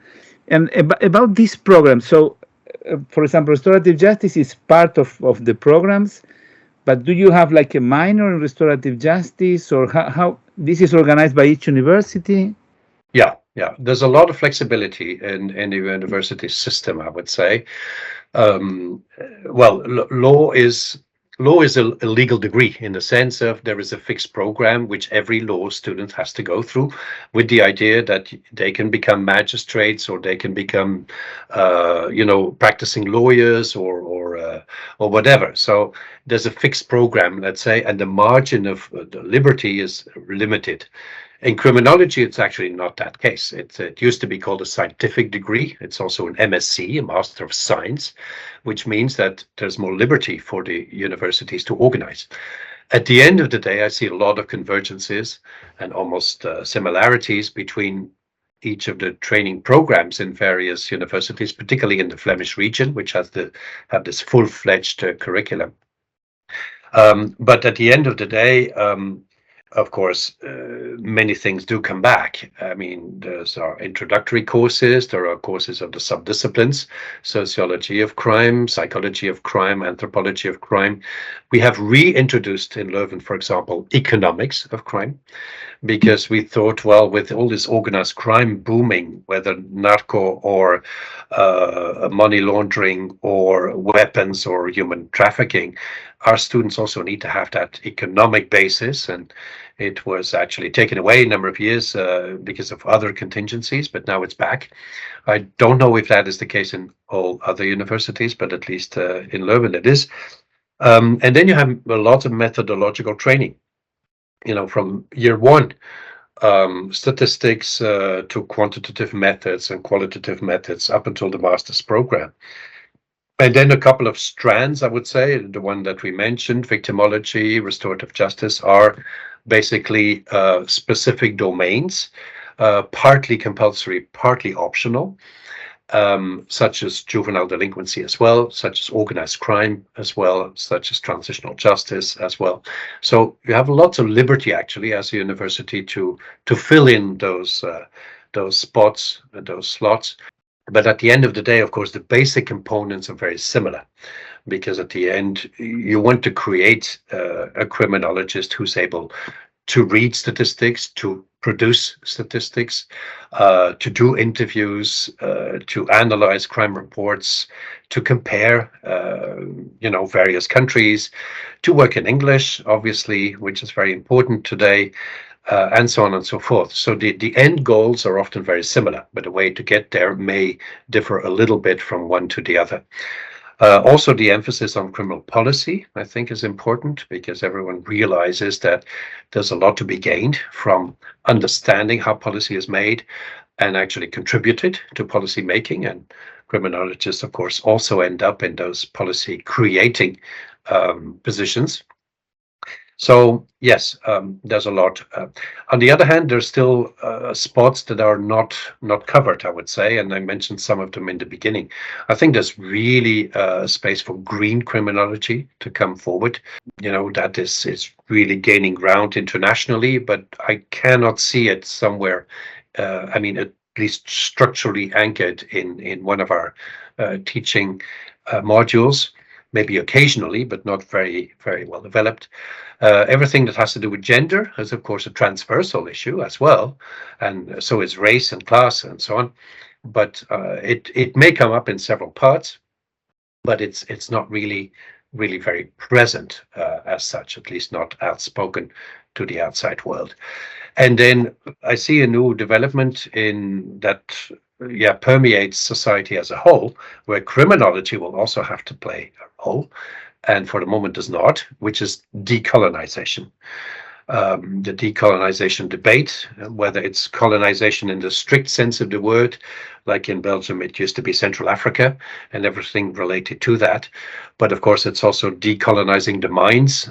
And about this program, so for example, restorative justice is part of the programs, but do you have like a minor in restorative justice, or how this is organized by each university? Yeah, there's a lot of flexibility in the university system, I would say. Well, law is a legal degree in the sense of there is a fixed program which every law student has to go through, with the idea that they can become magistrates, or they can become, practicing lawyers, or whatever. So there's a fixed program, let's say, and the margin of the liberty is limited. In criminology, it's actually not that case. It used to be called a scientific degree. It's also an MSc, a Master of Science, which means that there's more liberty for the universities to organize. At the end of the day, I see a lot of convergences and almost similarities between each of the training programs in various universities, particularly in the Flemish region, which have this full-fledged curriculum. But at the end of the day, of course, many things do come back. I mean, there's our introductory courses, there are courses of the subdisciplines, sociology of crime, psychology of crime, anthropology of crime. We have reintroduced in Leuven, for example, economics of crime, because we thought, well, with all this organized crime booming, whether narco or money laundering or weapons or human trafficking, our students also need to have that economic basis, and it was actually taken away a number of years because of other contingencies, but now it's back. I don't know if that is the case in all other universities, but at least in Leuven it is. And then you have a lot of methodological training, from year one, statistics to quantitative methods and qualitative methods up until the master's program. And then a couple of strands, I would say, the one that we mentioned, victimology, restorative justice, are basically specific domains, partly compulsory, partly optional, such as juvenile delinquency as well, such as organized crime as well, such as transitional justice as well. So you have lots of liberty, actually, as a university to fill in those spots, those slots. But at the end of the day, of course, the basic components are very similar, because at the end, you want to create a criminologist who's able to read statistics, to produce statistics, to do interviews, to analyze crime reports, to compare, various countries, to work in English, obviously, which is very important today. And so on and so forth. So the end goals are often very similar, but the way to get there may differ a little bit from one to the other. Also, the emphasis on criminal policy, I think, is important, because everyone realizes that there's a lot to be gained from understanding how policy is made and actually contributed to policy making. And criminologists, of course, also end up in those policy creating positions. So yes, there's a lot. On the other hand, there's still spots that are not covered, I would say, and I mentioned some of them in the beginning. I think there's really space for green criminology to come forward. That is really gaining ground internationally, but I cannot see it somewhere. At least structurally anchored in one of our teaching modules. Maybe occasionally, but not very, very well developed. Everything that has to do with gender is, of course, a transversal issue as well, and so is race and class and so on. But it may come up in several parts, but it's not really very present as such, at least not outspoken to the outside world. And then I see a new development in that permeates society as a whole, where criminology will also have to play a role, and for the moment does not, which is decolonization. The decolonization debate, whether it's colonization in the strict sense of the word, like in Belgium, it used to be Central Africa and everything related to that. But of course, it's also decolonizing the minds,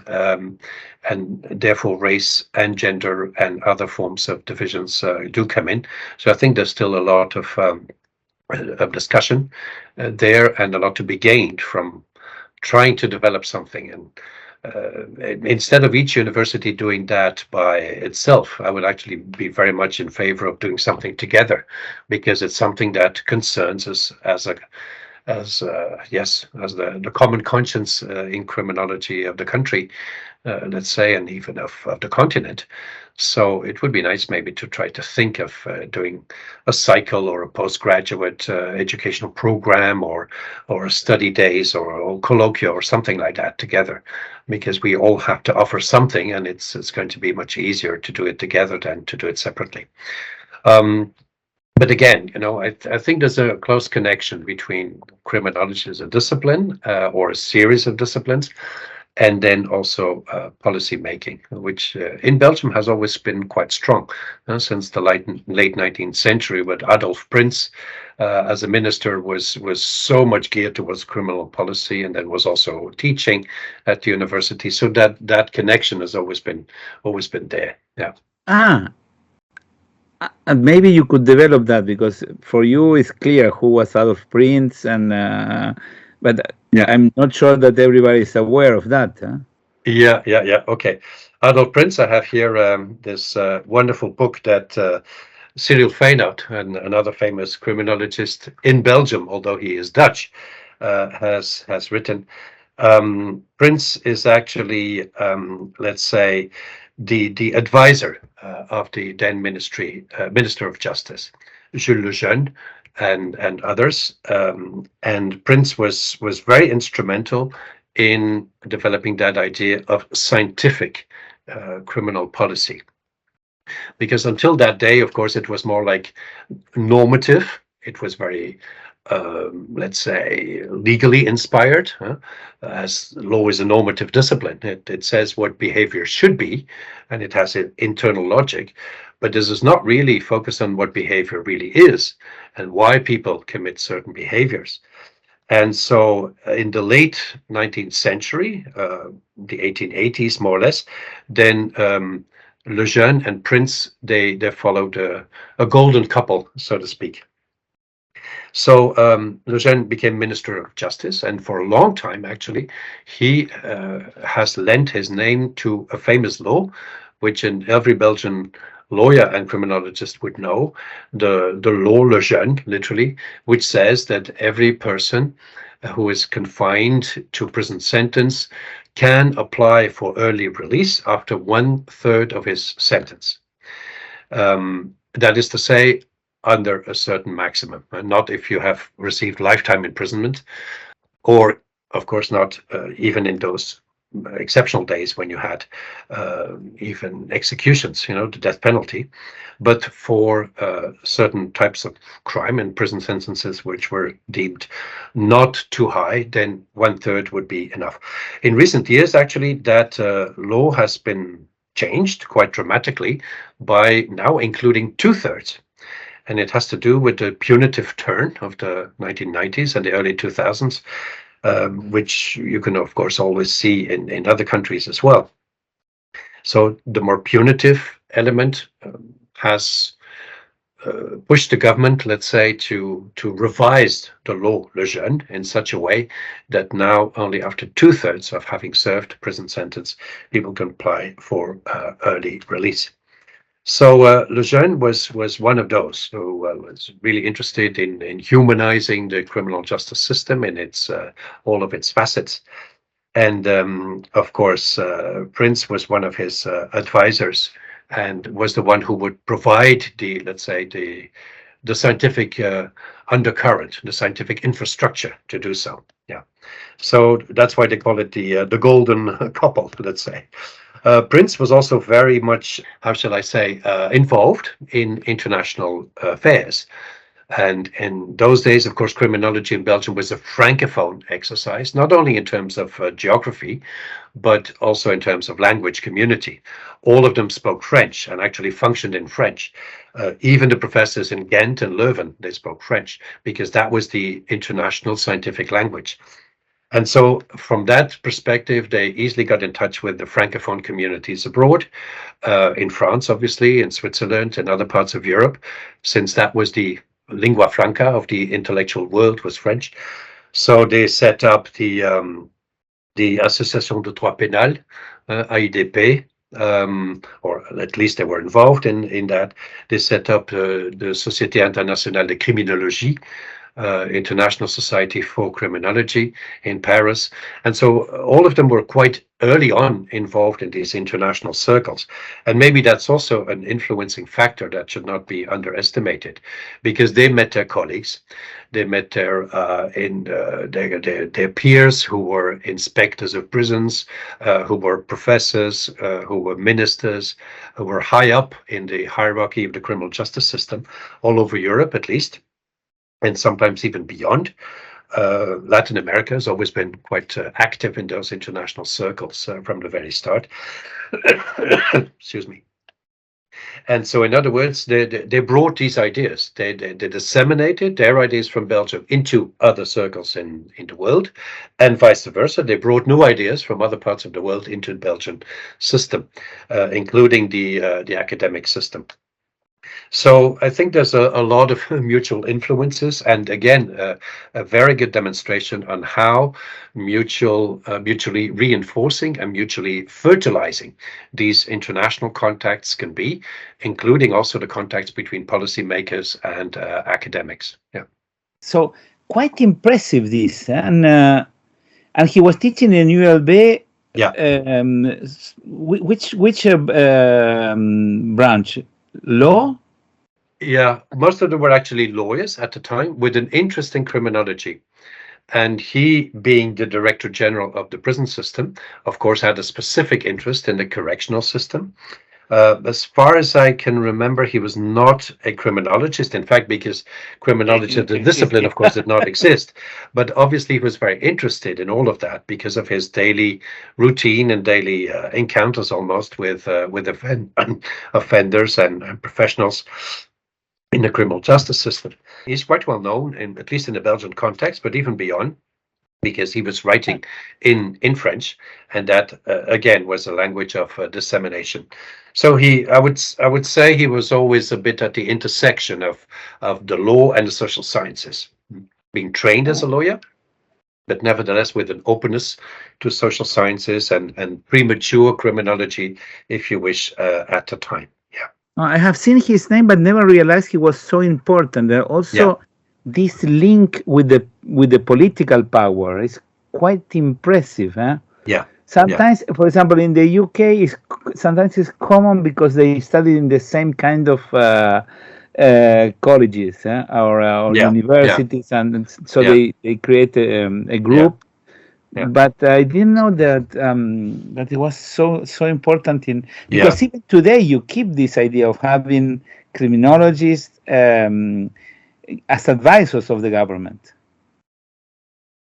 and therefore race and gender and other forms of divisions do come in. So I think there's still a lot of discussion there, and a lot to be gained from trying to develop something. And instead of each university doing that by itself, I would actually be very much in favor of doing something together, because it's something that concerns us as the common conscience in criminology of the country, let's say, and even of the continent. So it would be nice maybe to try to think of doing a cycle or a postgraduate educational program, or study days, or colloquia or something like that together, because we all have to offer something, and it's going to be much easier to do it together than to do it separately. But again, I think there's a close connection between criminology as a discipline, or a series of disciplines, and then also policy making, which in Belgium has always been quite strong since the late 19th century, with Adolf Prince as a minister was so much geared towards criminal policy, and then was also teaching at the university. So that connection has always been there. Yeah. And maybe you could develop that, because for you it's clear who was Adolf Prince, and but Yeah. I'm not sure that everybody is aware of that. Yeah. Okay. Adolf Prince, I have here this wonderful book that Cyril Feyenoord, another famous criminologist in Belgium, although he is Dutch, has written. Prince is actually, let's say, the advisor of the then Minister of Justice, Jules Lejeune, and others. And Prince was very instrumental in developing that idea of scientific criminal policy. Because until that day, of course, it was more like normative. It was very, let's say, legally inspired, as law is a normative discipline. It says what behavior should be, and it has an internal logic. But this is not really focused on what behavior really is and why people commit certain behaviors. And so in the late 19th century, the 1880s more or less, then Lejeune and Prince, they followed a golden couple, so to speak. So Lejeune became Minister of Justice, and for a long time, actually, he has lent his name to a famous law, which in every Belgian lawyer and criminologist would know, the law Lejeune, literally, which says that every person who is confined to prison sentence can apply for early release after 1/3 of his sentence. That is to say, under a certain maximum, and not if you have received lifetime imprisonment, or of course not even in those exceptional days when you had even executions, the death penalty, but for certain types of crime and prison sentences which were deemed not too high, then 1/3 would be enough. In recent years, actually, that law has been changed quite dramatically by now including 2/3. And it has to do with the punitive turn of the 1990s and the early 2000s, which you can, of course, always see in other countries as well. So the more punitive element has pushed the government, let's say, to revise the law Lejeune in such a way that now only after 2/3 of having served prison sentence, people can apply for early release. So Lejeune was one of those who was really interested in humanizing the criminal justice system in its all of its facets. And of course, Prince was one of his advisors, and was the one who would provide the, let's say, the scientific undercurrent, the scientific infrastructure to do so. Yeah. So that's why they call it the golden couple, let's say. Prince was also very much, how shall I say, involved in international affairs. And in those days, of course, criminology in Belgium was a francophone exercise, not only in terms of geography, but also in terms of language community. All of them spoke French and actually functioned in French. Even the professors in Ghent and Leuven, they spoke French, because that was the international scientific language. And so from that perspective, they easily got in touch with the francophone communities abroad, in France, obviously, in Switzerland and other parts of Europe, since that was the lingua franca of the intellectual world, was French. So they set up the Association de Droit Pénal, AIDP, or at least they were involved in that. They set up the Société Internationale de Criminlologie, International Society for Criminology in Paris. And so all of them were quite early on involved in these international circles. And maybe that's also an influencing factor that should not be underestimated, because they met their colleagues, they met their peers who were inspectors of prisons, who were professors, who were ministers, who were high up in the hierarchy of the criminal justice system, all over Europe at least, and sometimes even beyond. Latin America has always been quite active in those international circles from the very start. Excuse me. And so, in other words, they brought these ideas. They disseminated their ideas from Belgium into other circles in the world, and vice versa. They brought new ideas from other parts of the world into the Belgian system, including the academic system. So I think there's a lot of mutual influences, and again, a very good demonstration on how mutually reinforcing and mutually fertilizing these international contacts can be, including also the contacts between policymakers and academics. Yeah. So quite impressive this, and he was teaching in ULB. Yeah. Which branch? Law? Yeah, most of them were actually lawyers at the time with an interest in criminology. And he, being the Director General of the prison system, of course, had a specific interest in the correctional system. As far as I can remember, he was not a criminologist, in fact, because criminology, the discipline, of course, did not exist. But obviously, he was very interested in all of that because of his daily routine and daily encounters almost with offenders and professionals in the criminal justice system. He's quite well known, at least in the Belgian context, but even beyond, because he was writing in French, and that again was a language of dissemination. So I would say he was always a bit at the intersection of the law and the social sciences, being trained as a lawyer, but nevertheless with an openness to social sciences and premature criminology, if you wish, at the time. I have seen his name, but never realized he was so important. Also, this link with the political power is quite impressive. Huh? Yeah. Sometimes, for example, in the UK, sometimes it's common because they study in the same kind of colleges or universities, and so they create a group. Yeah. But I didn't know that it was so important because even today you keep this idea of having criminologists as advisors of the government.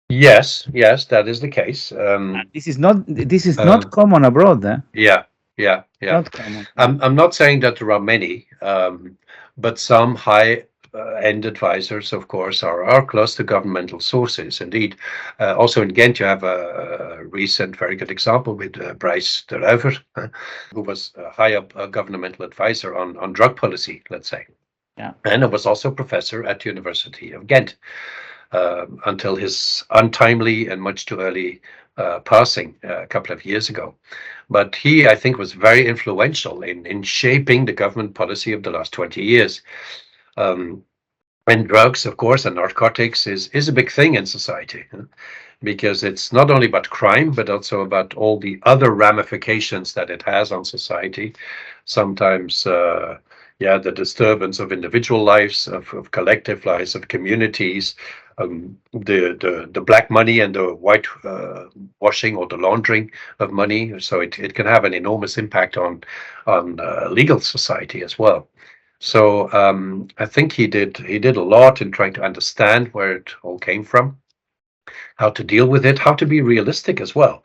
Yes, that is the case. This is not common abroad. Yeah. Not common. I'm not saying that there are many, but some high-end advisors, of course, are close to governmental sources. Indeed, also in Ghent, you have a recent, very good example with Bryce de Ruiver, who was a high-up governmental advisor on drug policy, let's say. Yeah. And was also a professor at the University of Ghent until his untimely and much too early passing a couple of years ago. But he, I think, was very influential in shaping the government policy of the last 20 years. And drugs, of course, and narcotics is a big thing in society, because it's not only about crime, but also about all the other ramifications that it has on society. Sometimes, the disturbance of individual lives, of collective lives, of communities, the black money and the white washing or the laundering of money. So it can have an enormous impact on legal society as well. So I think he did a lot in trying to understand where it all came from, how to deal with it, how to be realistic as well,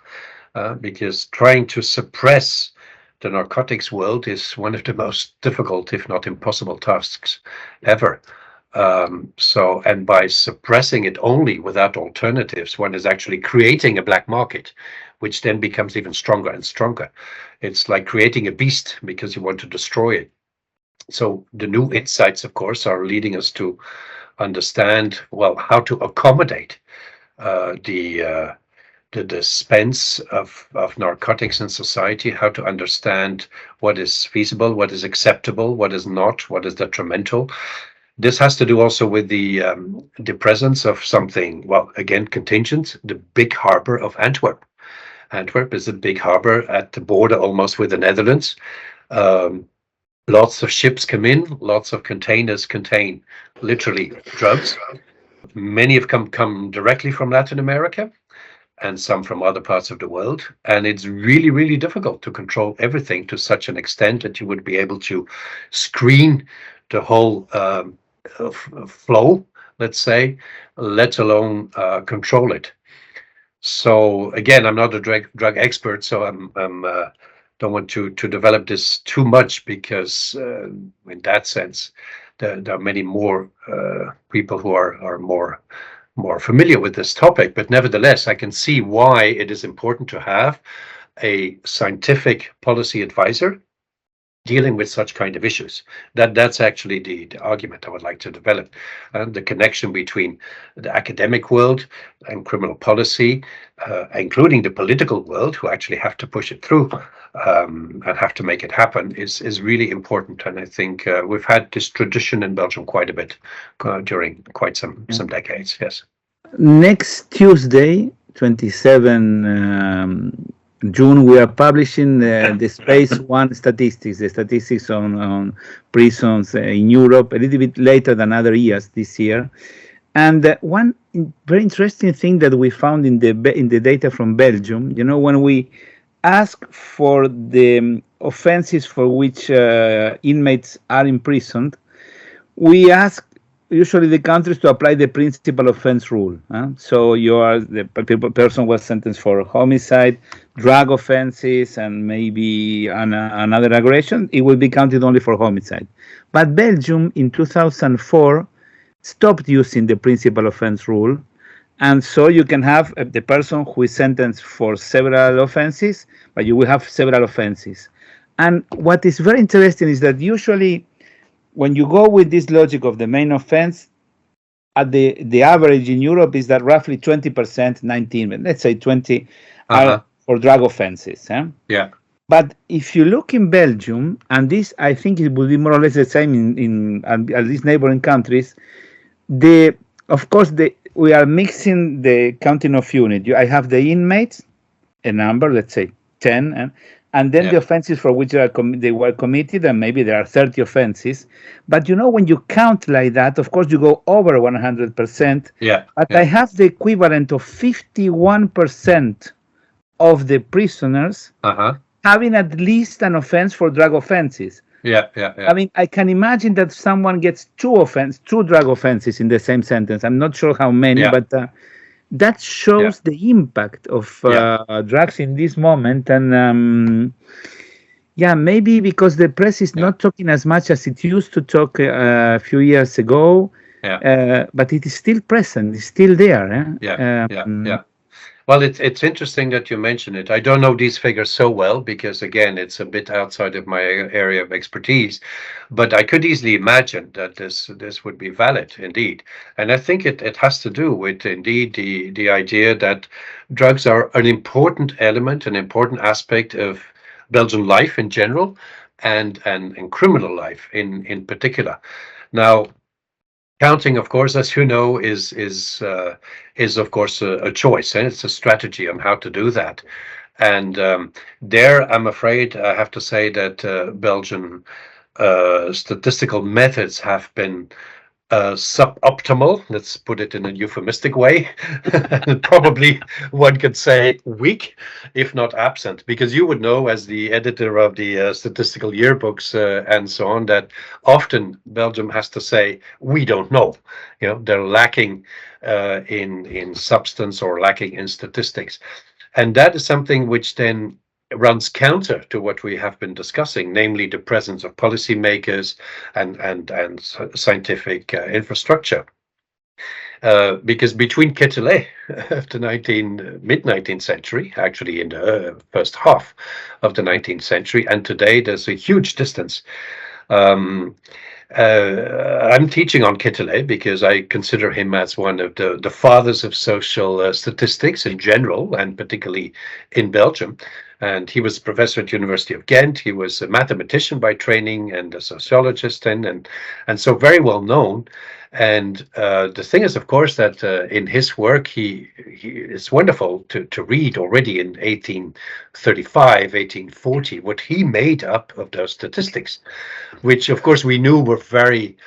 because trying to suppress the narcotics world is one of the most difficult, if not impossible, tasks ever. And by suppressing it only without alternatives, one is actually creating a black market, which then becomes even stronger and stronger. It's like creating a beast because you want to destroy it. So the new insights, of course, are leading us to understand, well, how to accommodate the dispense of narcotics in society, how to understand what is feasible, what is acceptable, what is not, what is detrimental. This has to do also with the presence of something, well, again, contingent, the big harbor of Antwerp. Antwerp is a big harbor at the border almost with the Netherlands. Lots of ships come in, lots of containers contain literally drugs. Many have come directly from Latin America and some from other parts of the world. And it's really, really difficult to control everything to such an extent that you would be able to screen the whole flow, let's say, let alone control it. So again, I'm not a drug expert, so I'm don't want to develop this too much, because in that sense, there are many more people who are more familiar with this topic. But nevertheless, I can see why it is important to have a scientific policy advisor dealing with such kind of issues. That's actually the argument I would like to develop, and the connection between the academic world and criminal policy, including the political world, who actually have to push it through and have to make it happen, is really important. And I think we've had this tradition in Belgium quite a bit during quite some decades. Yes. Next Tuesday, 27 June, we are publishing the Space One statistics, the statistics on prisons in Europe, a little bit later than other years this year. And one very interesting thing that we found in the data from Belgium, when we ask for the offenses for which inmates are imprisoned, we ask usually the countries to apply the principal offense rule. So the person was sentenced for homicide, drug offenses, and maybe another aggression. It will be counted only for homicide. But Belgium in 2004 stopped using the principal offense rule. And so you can have the person who is sentenced for several offenses, but you will have several offenses. And what is very interesting is that usually when you go with this logic of the main offense, at the average in Europe is that roughly 20%, 19, let's say 20 are for drug offenses. Yeah. But if you look in Belgium, and this I think it will be more or less the same in at least neighboring countries, of course we are mixing the counting of unit. I have the inmates, a number, let's say 10, and then the offenses for which they were committed, and maybe there are 30 offenses. But when you count like that, of course you go over 100%. But I have the equivalent of 51% of the prisoners having at least an offense for drug offenses. I mean, I can imagine that someone gets two drug offenses in the same sentence. I'm not sure how many, but that shows the impact of drugs in this moment. And maybe because the press is not talking as much as it used to talk a few years ago, but it is still present, it's still there. Well, it's interesting that you mention it. I don't know these figures so well because, again, it's a bit outside of my area of expertise. But I could easily imagine that this would be valid, indeed. And I think it has to do with, indeed, the idea that drugs are an important element, an important aspect of Belgian life in general, and criminal life in particular. Now, counting, of course, as you know, is of course a choice, and it's a strategy on how to do that. And there, I'm afraid I have to say that Belgian statistical methods have been suboptimal, let's put it in a euphemistic way. Probably one could say weak, if not absent, because you would know, as the editor of the statistical yearbooks and so on, that often Belgium has to say we don't know. They're lacking in substance or lacking in statistics, and that is something which then runs counter to what we have been discussing, namely the presence of policymakers and scientific infrastructure. Because between Quetelet of the mid-19th century, actually in the first half of the 19th century, and today, there's a huge distance. I'm teaching on Quetelet because I consider him as one of the fathers of social statistics in general, and particularly in Belgium. And he was professor at University of Ghent. He was a mathematician by training and a sociologist, and so very well known. And the thing is, of course, that in his work, it's wonderful to read already in 1835, 1840, what he made up of those statistics, which, of course, we knew were very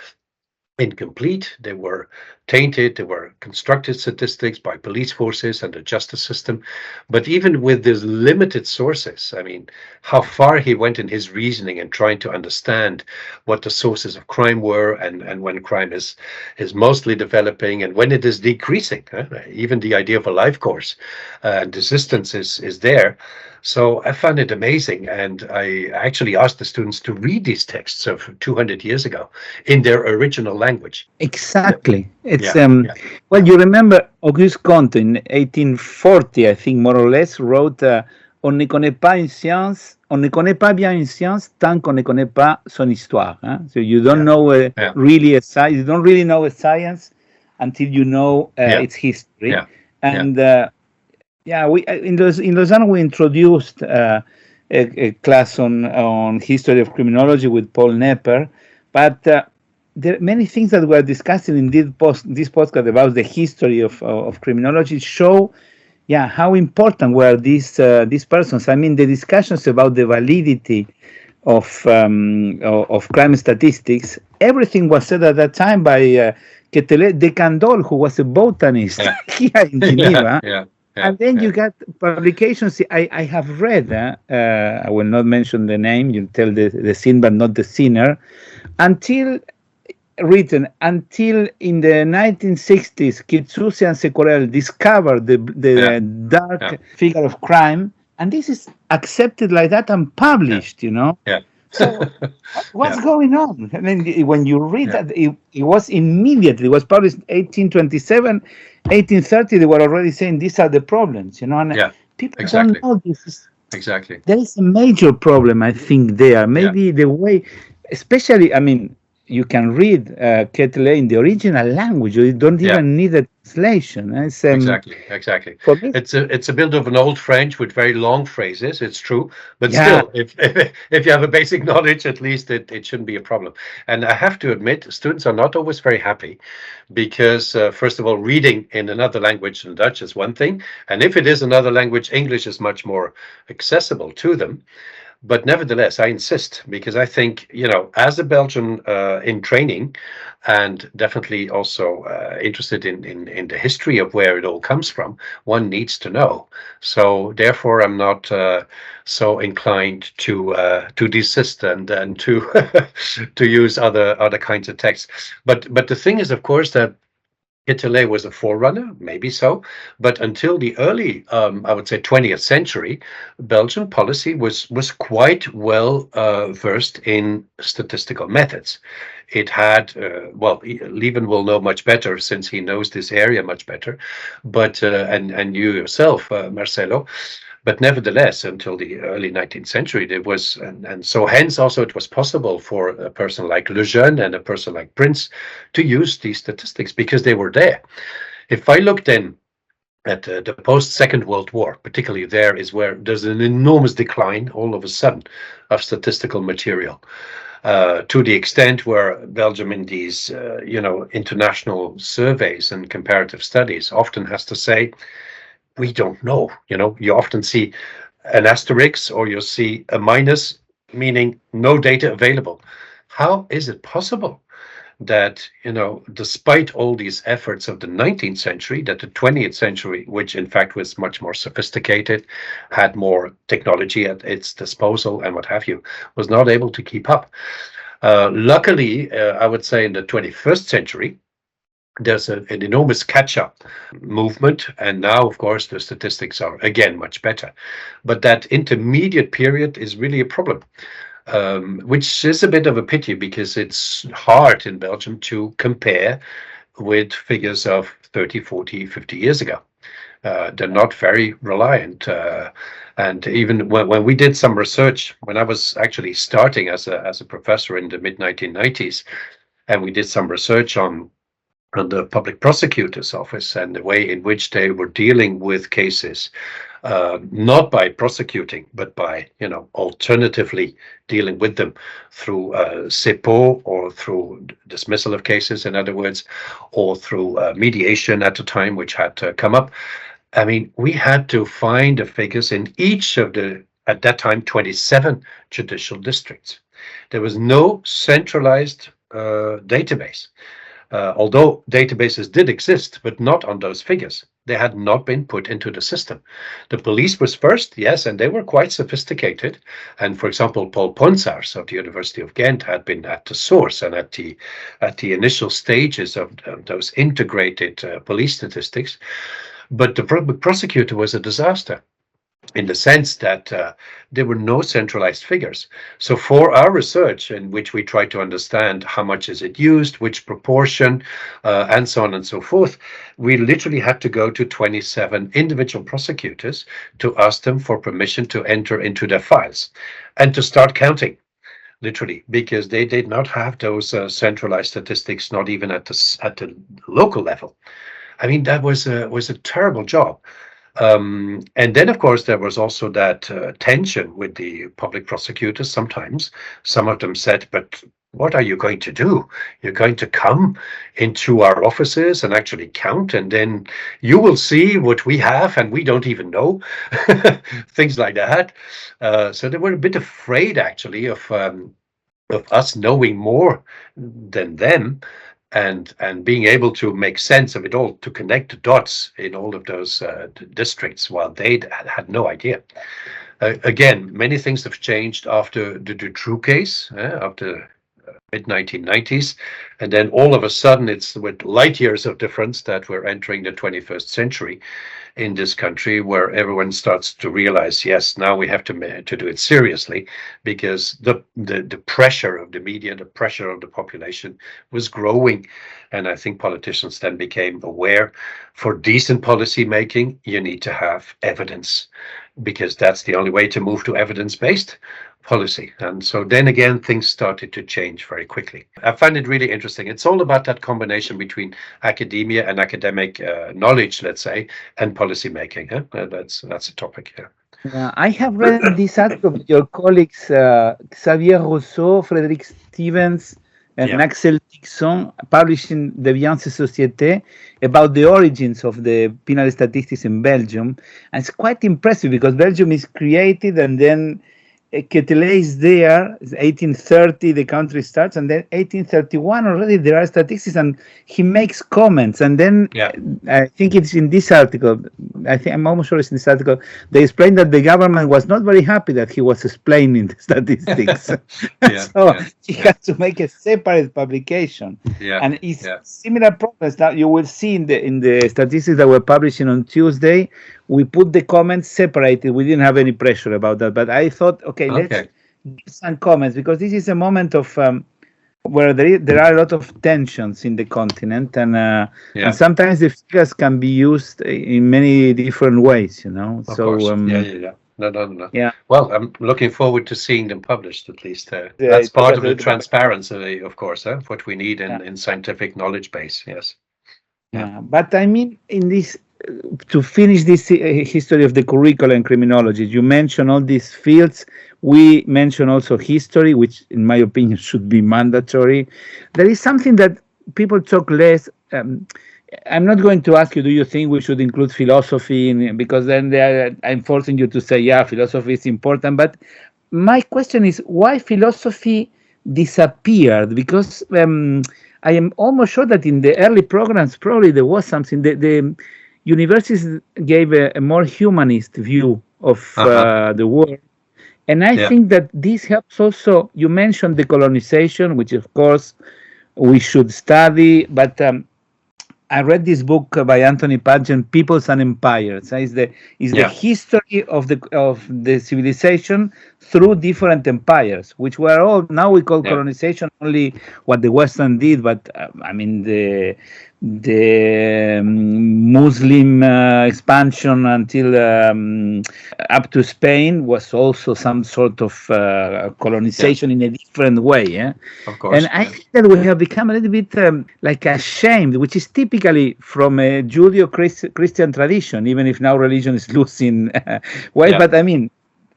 incomplete. They were tainted. They were constructed statistics by police forces and the justice system. But even with these limited sources, I mean, how far he went in his reasoning and trying to understand what the sources of crime were, and when crime is mostly developing and when it is decreasing. Even the idea of a life course and resistance is there. So I found it amazing, and I actually asked the students to read these texts of 200 years ago in their original language. Exactly. It's Yeah. well, you remember Auguste Comte in 1840, I think, more or less, wrote On ne connaît pas une science, on ne connaît pas bien une science tant qu'on ne connaît pas son histoire. So you don't know really a science. You don't really know a science until you know its history. And we in Lausanne we introduced a class on history of criminology with Paul Nepper, but there are many things that we're discussing in this podcast about the history of criminology show how important were these persons. I mean, the discussions about the validity of crime statistics, everything was said at that time by Quetelet de Candolle, who was a botanist here in Geneva. And then you got publications. I have read, I will not mention the name, you tell the sin but not the sinner, until in the 1960s, Kitsusi and Secorel discovered the dark figure of crime, and this is accepted like that and published, So what's going on? I mean, when you read that, it was immediately, it was published 1827, 1830, they were already saying these are the problems, and people don't know this. Exactly. There is a major problem, I think, there. Maybe the way, especially, I mean, you can read Quetelet in the original language. You don't even need a translation. Exactly. For me, it's a bit of an old French with very long phrases. It's true, but still, if you have a basic knowledge, at least it shouldn't be a problem. And I have to admit, students are not always very happy because, first of all, reading in another language than Dutch is one thing, and if it is another language, English is much more accessible to them. But nevertheless, I insist, because I think, as a Belgian in training, and definitely also interested in the history of where it all comes from, one needs to know. So therefore, I'm not so inclined to desist and to to use other kinds of texts. But the thing is, of course, that Quetelet was a forerunner, maybe so, but until the early, I would say, 20th century, Belgian policy was quite well versed in statistical methods. It had, Lieven will know much better since he knows this area much better, but and you yourself, Marcelo. But nevertheless, until the early 19th century, there was, and so hence also it was possible for a person like Lejeune and a person like Prince to use these statistics because they were there. If I look then at the post-Second World War, particularly there is where there's an enormous decline all of a sudden of statistical material. To the extent where Belgium in these, international surveys and comparative studies often has to say, we don't know. You often see an asterisk or you'll see a minus, meaning no data available. How is it possible that, despite all these efforts of the 19th century, that the 20th century, which in fact was much more sophisticated, had more technology at its disposal and what have you, was not able to keep up? Luckily, I would say in the 21st century, there's an enormous catch-up movement, and now, of course, the statistics are again much better. But that intermediate period is really a problem, which is a bit of a pity because it's hard in Belgium to compare with figures of 30, 40, 50 years ago. They're not very reliant. And even when we did some research, when I was actually starting as a professor in the mid-1990s, and we did some research on the public prosecutor's office and the way in which they were dealing with cases not by prosecuting, but by, alternatively dealing with them through CEPO or through dismissal of cases, in other words, or through mediation at the time, which had to come up. I mean, we had to find the figures in each of the, at that time, 27 judicial districts. There was no centralized database. Although databases did exist, but not on those figures. They had not been put into the system. The police was first, yes, and they were quite sophisticated. And for example, Paul Ponsars of the University of Ghent had been at the source and at the initial stages of those integrated police statistics. But the prosecutor was a disaster, in the sense that there were no centralized figures. So for our research, in which we try to understand how much is it used, which proportion, and so on and so forth, we literally had to go to 27 individual prosecutors to ask them for permission to enter into their files and to start counting, literally, because they did not have those centralized statistics, not even at the local level. I mean, that was a terrible job. And then, of course, there was also that tension with the public prosecutors. Sometimes some of them said, but what are you going to do? You're going to come into our offices and actually count, and then you will see what we have and we don't even know. Things like that. So they were a bit afraid, actually, of us knowing more than them. And being able to make sense of it all, to connect the dots in all of those districts, while they had no idea. Again, many things have changed after the Dutroux case, after mid-1990s, and then all of a sudden it's with light years of difference that we're entering the 21st century in this country, where everyone starts to realize, yes, now we have to do it seriously, because the pressure of the media, the pressure of the population was growing. And I think politicians then became aware, for decent policy making, you need to have evidence, because that's the only way to move to evidence-based policy. And so then again, things started to change very quickly. I find it really interesting. It's all about that combination between academia and academic knowledge, let's say, and policy making. That's a topic here. I have read this article of your colleagues, Xavier Rousseau, Frederick Stevens, and Axel Dixon, published in Deviance et Société, about the origins of the penal statistics in Belgium. And it's quite impressive, because Belgium is created, and then Quetelet is there. 1830 the country starts, and then 1831 already there are statistics, and he makes comments. And then I think it's in this article, I'm almost sure it's in this article, they explain that the government was not very happy that he was explaining the statistics. He had to make a separate publication. And it's similar problems that you will see in the statistics that were publishing on Tuesday. We put the comments separated. We didn't have any pressure about that, but I thought, let's give some comments, because this is a moment of where there are a lot of tensions in the continent, and sometimes the figures can be used in many different ways, Of course. No. Yeah. Well, I'm looking forward to seeing them published, at least. That's part of the transparency, of course, what we need in scientific knowledge base. Yes. But I mean, in this, to finish this history of the curriculum in criminology, you mentioned all these fields. We mentioned also history, which in my opinion should be mandatory. There is something that people talk less. I'm not going to ask you, do you think we should include philosophy because then I'm forcing you to say, philosophy is important. But my question is, why philosophy disappeared? Because I am almost sure that in the early programs, probably there was something. The universities gave a more humanist view of the world. And I think that this helps also. You mentioned decolonization, which of course we should study. But I read this book by Anthony Paget, Peoples and Empires. It's the history of the civilization through different empires, which were all, now we call colonization only what the Western did. But I mean, the Muslim expansion until up to Spain was also some sort of colonization in a different way. Yeah? Of course. And I think that we have become a little bit like ashamed, which is typically from a Judeo-Christian tradition, even if now religion is losing weight. But I mean,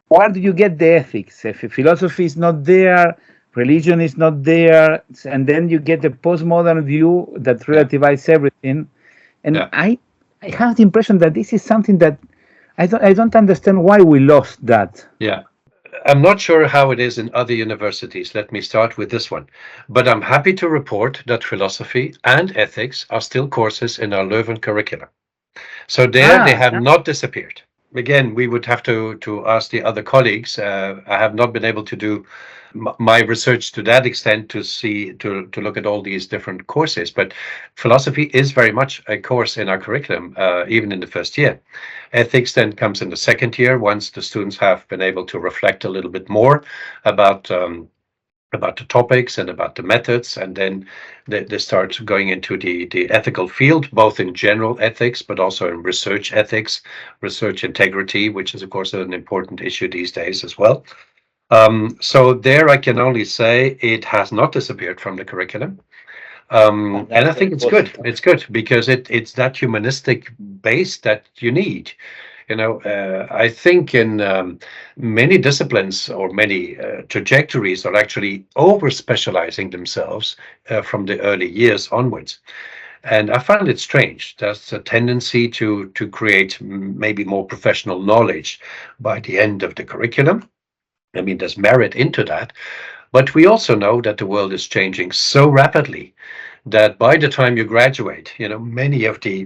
where do you get the ethics? If philosophy is not there, religion is not there, and then you get the postmodern view that relativizes everything. And I have the impression that this is something that I don't understand why we lost that. Yeah. I'm not sure how it is in other universities. Let me start with this one. But I'm happy to report that philosophy and ethics are still courses in our Leuven curriculum. So they have not disappeared. Again, we would have to ask the other colleagues. I have not been able to do my research to that extent to look at all these different courses, but philosophy is very much a course in our curriculum, even in the first year. Ethics then comes in the second year, once the students have been able to reflect a little bit more about the topics and about the methods, and then they start going into the ethical field, both in general ethics, but also in research ethics, research integrity, which is of course an important issue these days as well. So there I can only say it has not disappeared from the curriculum. And I think it's good. It's good because it's that humanistic base that you need. I think in many disciplines or many trajectories are actually over specializing themselves from the early years onwards. And I find it strange. There's a tendency to create maybe more professional knowledge by the end of the curriculum. I mean, there's merit into that. But we also know that the world is changing so rapidly that by the time you graduate, many of the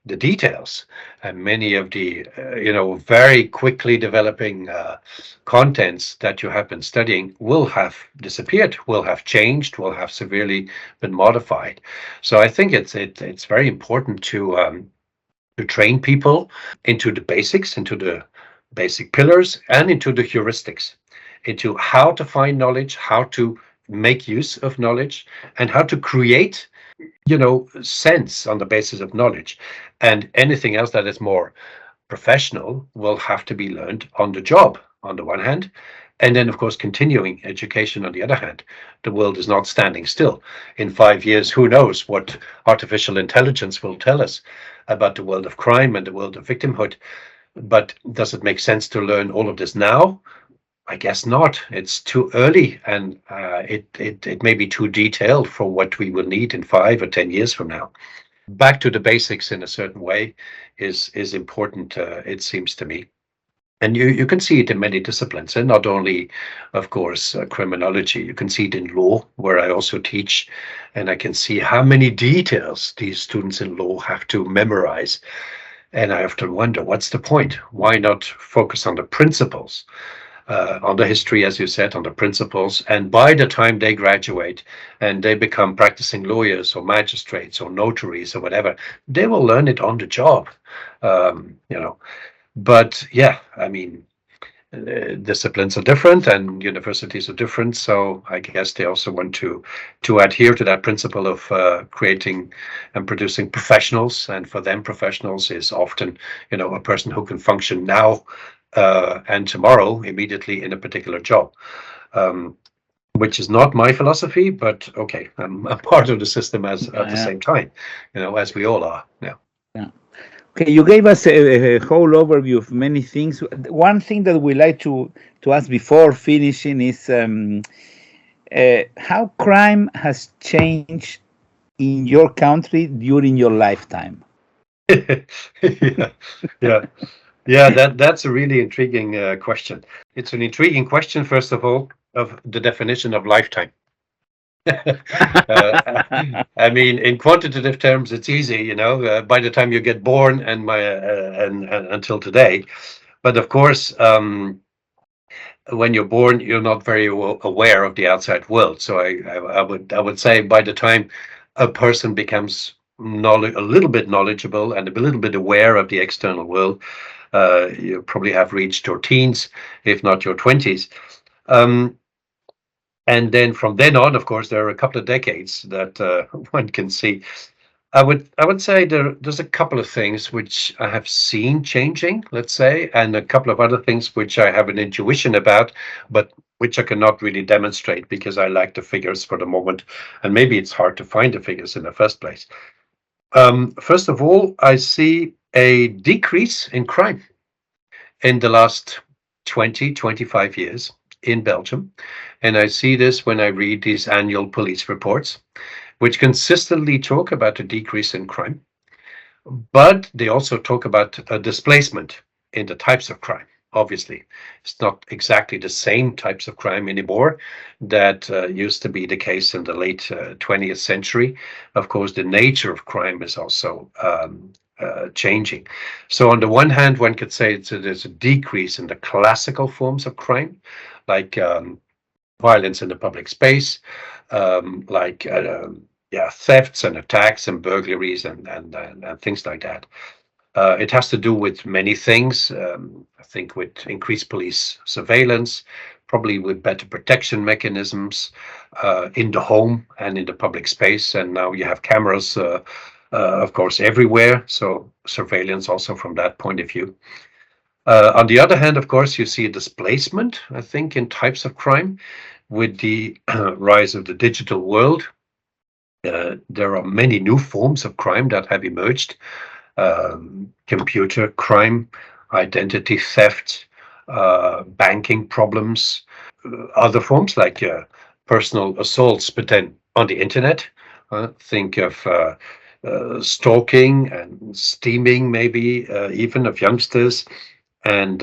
details and many of the very quickly developing contents that you have been studying will have disappeared, will have changed, will have severely been modified. So I think it's very important to train people into the basics, into the basic pillars, and into the heuristics, into how to find knowledge, how to make use of knowledge, and how to create sense on the basis of knowledge. And anything else that is more professional will have to be learned on the job on the one hand, and then of course continuing education on the other hand. The world is not standing still. In 5 years, who knows what artificial intelligence will tell us about the world of crime and the world of victimhood. But does it make sense to learn all of this now? I guess not. It's too early, and it may be too detailed for what we will need in 5 or 10 years from now. Back to the basics in a certain way is important, it seems to me. And you can see it in many disciplines, and not only, of course, criminology. You can see it in law, where I also teach, and I can see how many details these students in law have to memorize. And I often wonder, what's the point? Why not focus on the principles, on the history, as you said, on the principles? And by the time they graduate and they become practicing lawyers or magistrates or notaries or whatever, they will learn it on the job, But yeah, I mean, disciplines are different and universities are different, so I guess they also want to adhere to that principle of creating and producing professionals, and for them professionals is often a person who can function now and tomorrow immediately in a particular job, which is not my philosophy, but okay, I'm a part of the system at the same time, as we all are now. Okay, you gave us a whole overview of many things. One thing that we like to ask before finishing is how crime has changed in your country during your lifetime. That's a really intriguing question. It's an intriguing question, first of all, of the definition of lifetime. I mean, in quantitative terms, it's easy, by the time you get born and until today. But of course, when you're born, you're not very aware of the outside world. So I would say by the time a person becomes a little bit knowledgeable and a little bit aware of the external world, you probably have reached your teens, if not your 20s. And then from then on, of course, there are a couple of decades that one can see I would say there's a couple of things which I have seen changing, let's say, and a couple of other things which I have an intuition about, but which I cannot really demonstrate because I lack the figures for the moment, and maybe it's hard to find the figures in the first place. First of all, I see a decrease in crime in the last 20, 25 years in Belgium. And I see this when I read these annual police reports, which consistently talk about a decrease in crime, but they also talk about a displacement in the types of crime. Obviously, it's not exactly the same types of crime anymore that used to be the case in the late 20th century. Of course, the nature of crime is also changing. So on the one hand, one could say there's a decrease in the classical forms of crime, like violence in the public space, like thefts and attacks and burglaries and things like that. It has to do with many things. I think with increased police surveillance, probably with better protection mechanisms in the home and in the public space. And now you have cameras, of course, everywhere. So surveillance also from that point of view. On the other hand, of course, you see a displacement, I think, in types of crime with the rise of the digital world. There are many new forms of crime that have emerged. Computer crime, identity theft, banking problems, other forms like personal assaults, but then on the internet. Think of stalking and steaming, maybe even of youngsters, and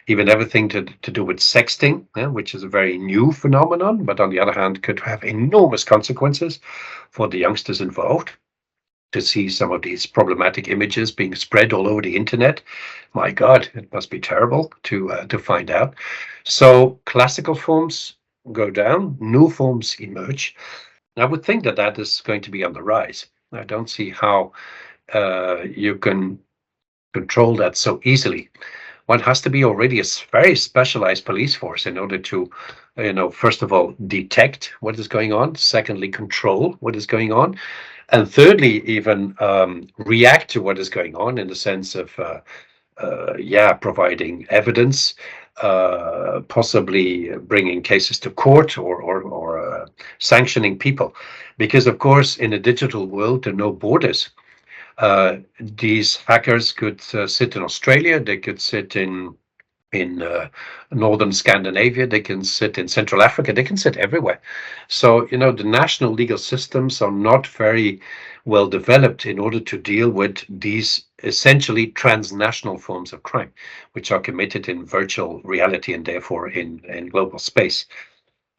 even everything to do with sexting, which is a very new phenomenon, but on the other hand could have enormous consequences for the youngsters involved. To see some of these problematic images being spread all over the internet, my God, it must be terrible to find out. So classical forms go down, new forms emerge. I would think that that is going to be on the rise. I don't see how you can control that so easily. One has to be already a very specialized police force in order to, first of all, detect what is going on, secondly, control what is going on, and thirdly, even react to what is going on in the sense of, providing evidence, possibly bringing cases to court or sanctioning people. Because, of course, in a digital world, there are no borders. These hackers could sit in Australia, they could sit in northern Scandinavia, they can sit in Central Africa, they can sit everywhere. So, the national legal systems are not very well developed in order to deal with these essentially transnational forms of crime, which are committed in virtual reality and therefore in global space.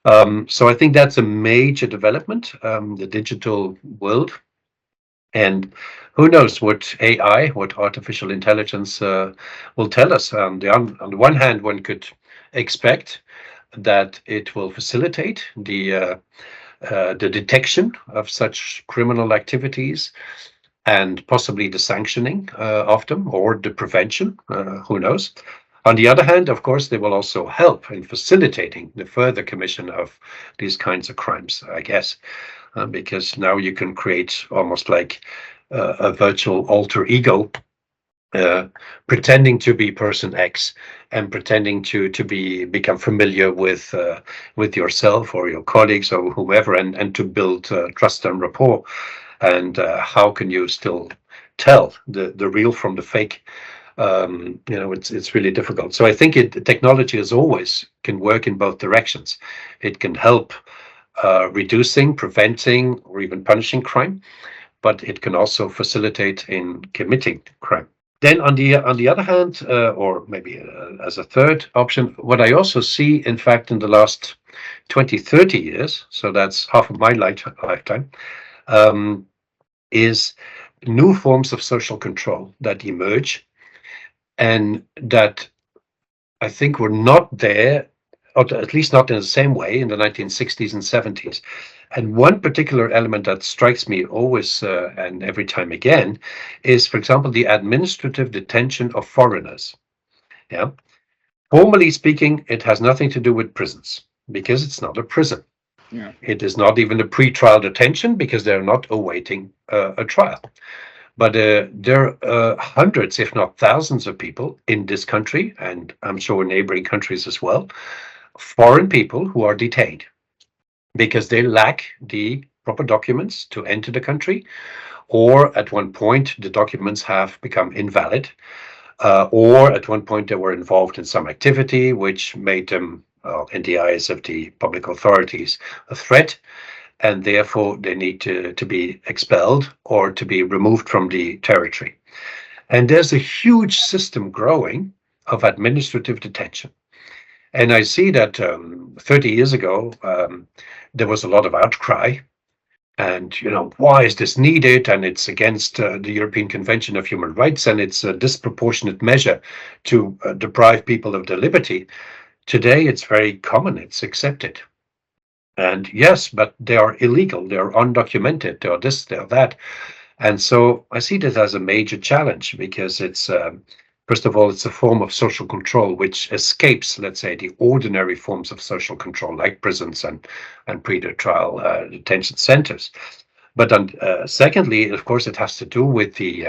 So I think that's a major development, the digital world. And who knows what AI, what artificial intelligence will tell us. On the one hand, one could expect that it will facilitate the detection of such criminal activities and possibly the sanctioning of them or the prevention, who knows. On the other hand, of course, they will also help in facilitating the further commission of these kinds of crimes, I guess. Because now you can create almost like a virtual alter ego, pretending to be person X and pretending to become familiar with yourself or your colleagues or whoever, and to build trust and rapport. And how can you still tell the real from the fake? It's really difficult. So I think technology as always can work in both directions. It can help reducing, preventing, or even punishing crime, but it can also facilitate in committing crime. Then on the other hand, or maybe as a third option, what I also see, in fact, in the last 20, 30 years, so that's half of my lifetime, is new forms of social control that emerge and that I think were not there, or at least not in the same way, in the 1960s and 70s. And one particular element that strikes me always and every time again is, for example, the administrative detention of foreigners. Yeah. Formally speaking, it has nothing to do with prisons because it's not a prison. Yeah. It is not even a pre-trial detention because they're not awaiting a trial. But there are hundreds, if not thousands, of people in this country, and I'm sure neighboring countries as well, foreign people who are detained because they lack the proper documents to enter the country, or at one point the documents have become invalid, or at one point they were involved in some activity which made them, in the eyes of the public authorities, a threat, and therefore they need to be expelled or to be removed from the territory. And there's a huge system growing of administrative detention. And I see that 30 years ago, there was a lot of outcry. And, why is this needed? And it's against the European Convention of Human Rights, and it's a disproportionate measure to deprive people of their liberty. Today, it's very common, it's accepted. And yes, but they are illegal, they're undocumented, they're this, they're that. And so I see this as a major challenge because it's, first of all, it's a form of social control which escapes, let's say, the ordinary forms of social control like prisons and pre-trial detention centers. But secondly, of course, it has to do with the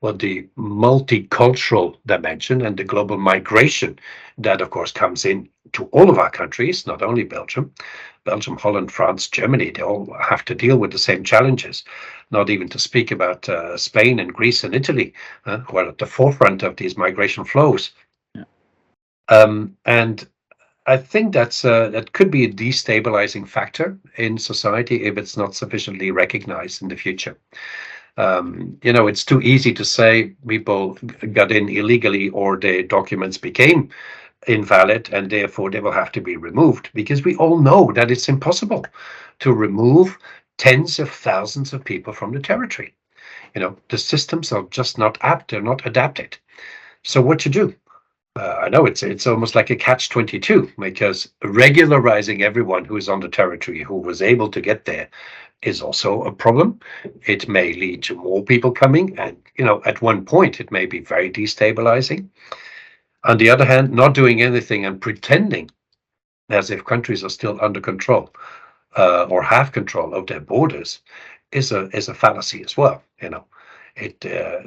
multicultural dimension and the global migration that, of course, comes in to all of our countries, not only Belgium, Holland, France, Germany. They all have to deal with the same challenges, not even to speak about Spain and Greece and Italy, who are at the forefront of these migration flows. Yeah. And I think that could be a destabilizing factor in society if it's not sufficiently recognized in the future. It's too easy to say people got in illegally or their documents became invalid and therefore they will have to be removed, because we all know that it's impossible to remove tens of thousands of people from the territory. The systems are just not apt, they're not adapted. So what to do? I know it's almost like a catch-22, because regularizing everyone who is on the territory who was able to get there is also a problem. It may lead to more people coming, and at one point it may be very destabilizing. On the other hand, not doing anything and pretending as if countries are still under control or have control of their borders is a fallacy as well.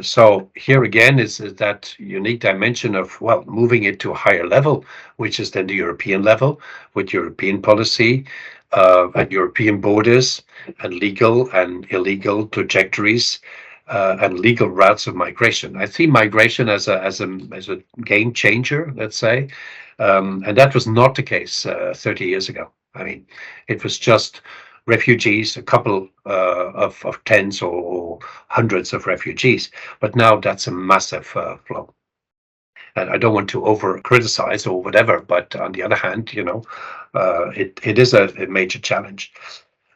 So here again is that unique dimension of, moving it to a higher level, which is then the European level with European policy and European borders and legal and illegal trajectories and legal routes of migration. I see migration as a game changer, let's say, and that was not the case 30 years ago. I mean, it was just refugees, a couple of tens or hundreds of refugees, but now that's a massive flow. And I don't want to over criticize or whatever, but on the other hand, it is a major challenge.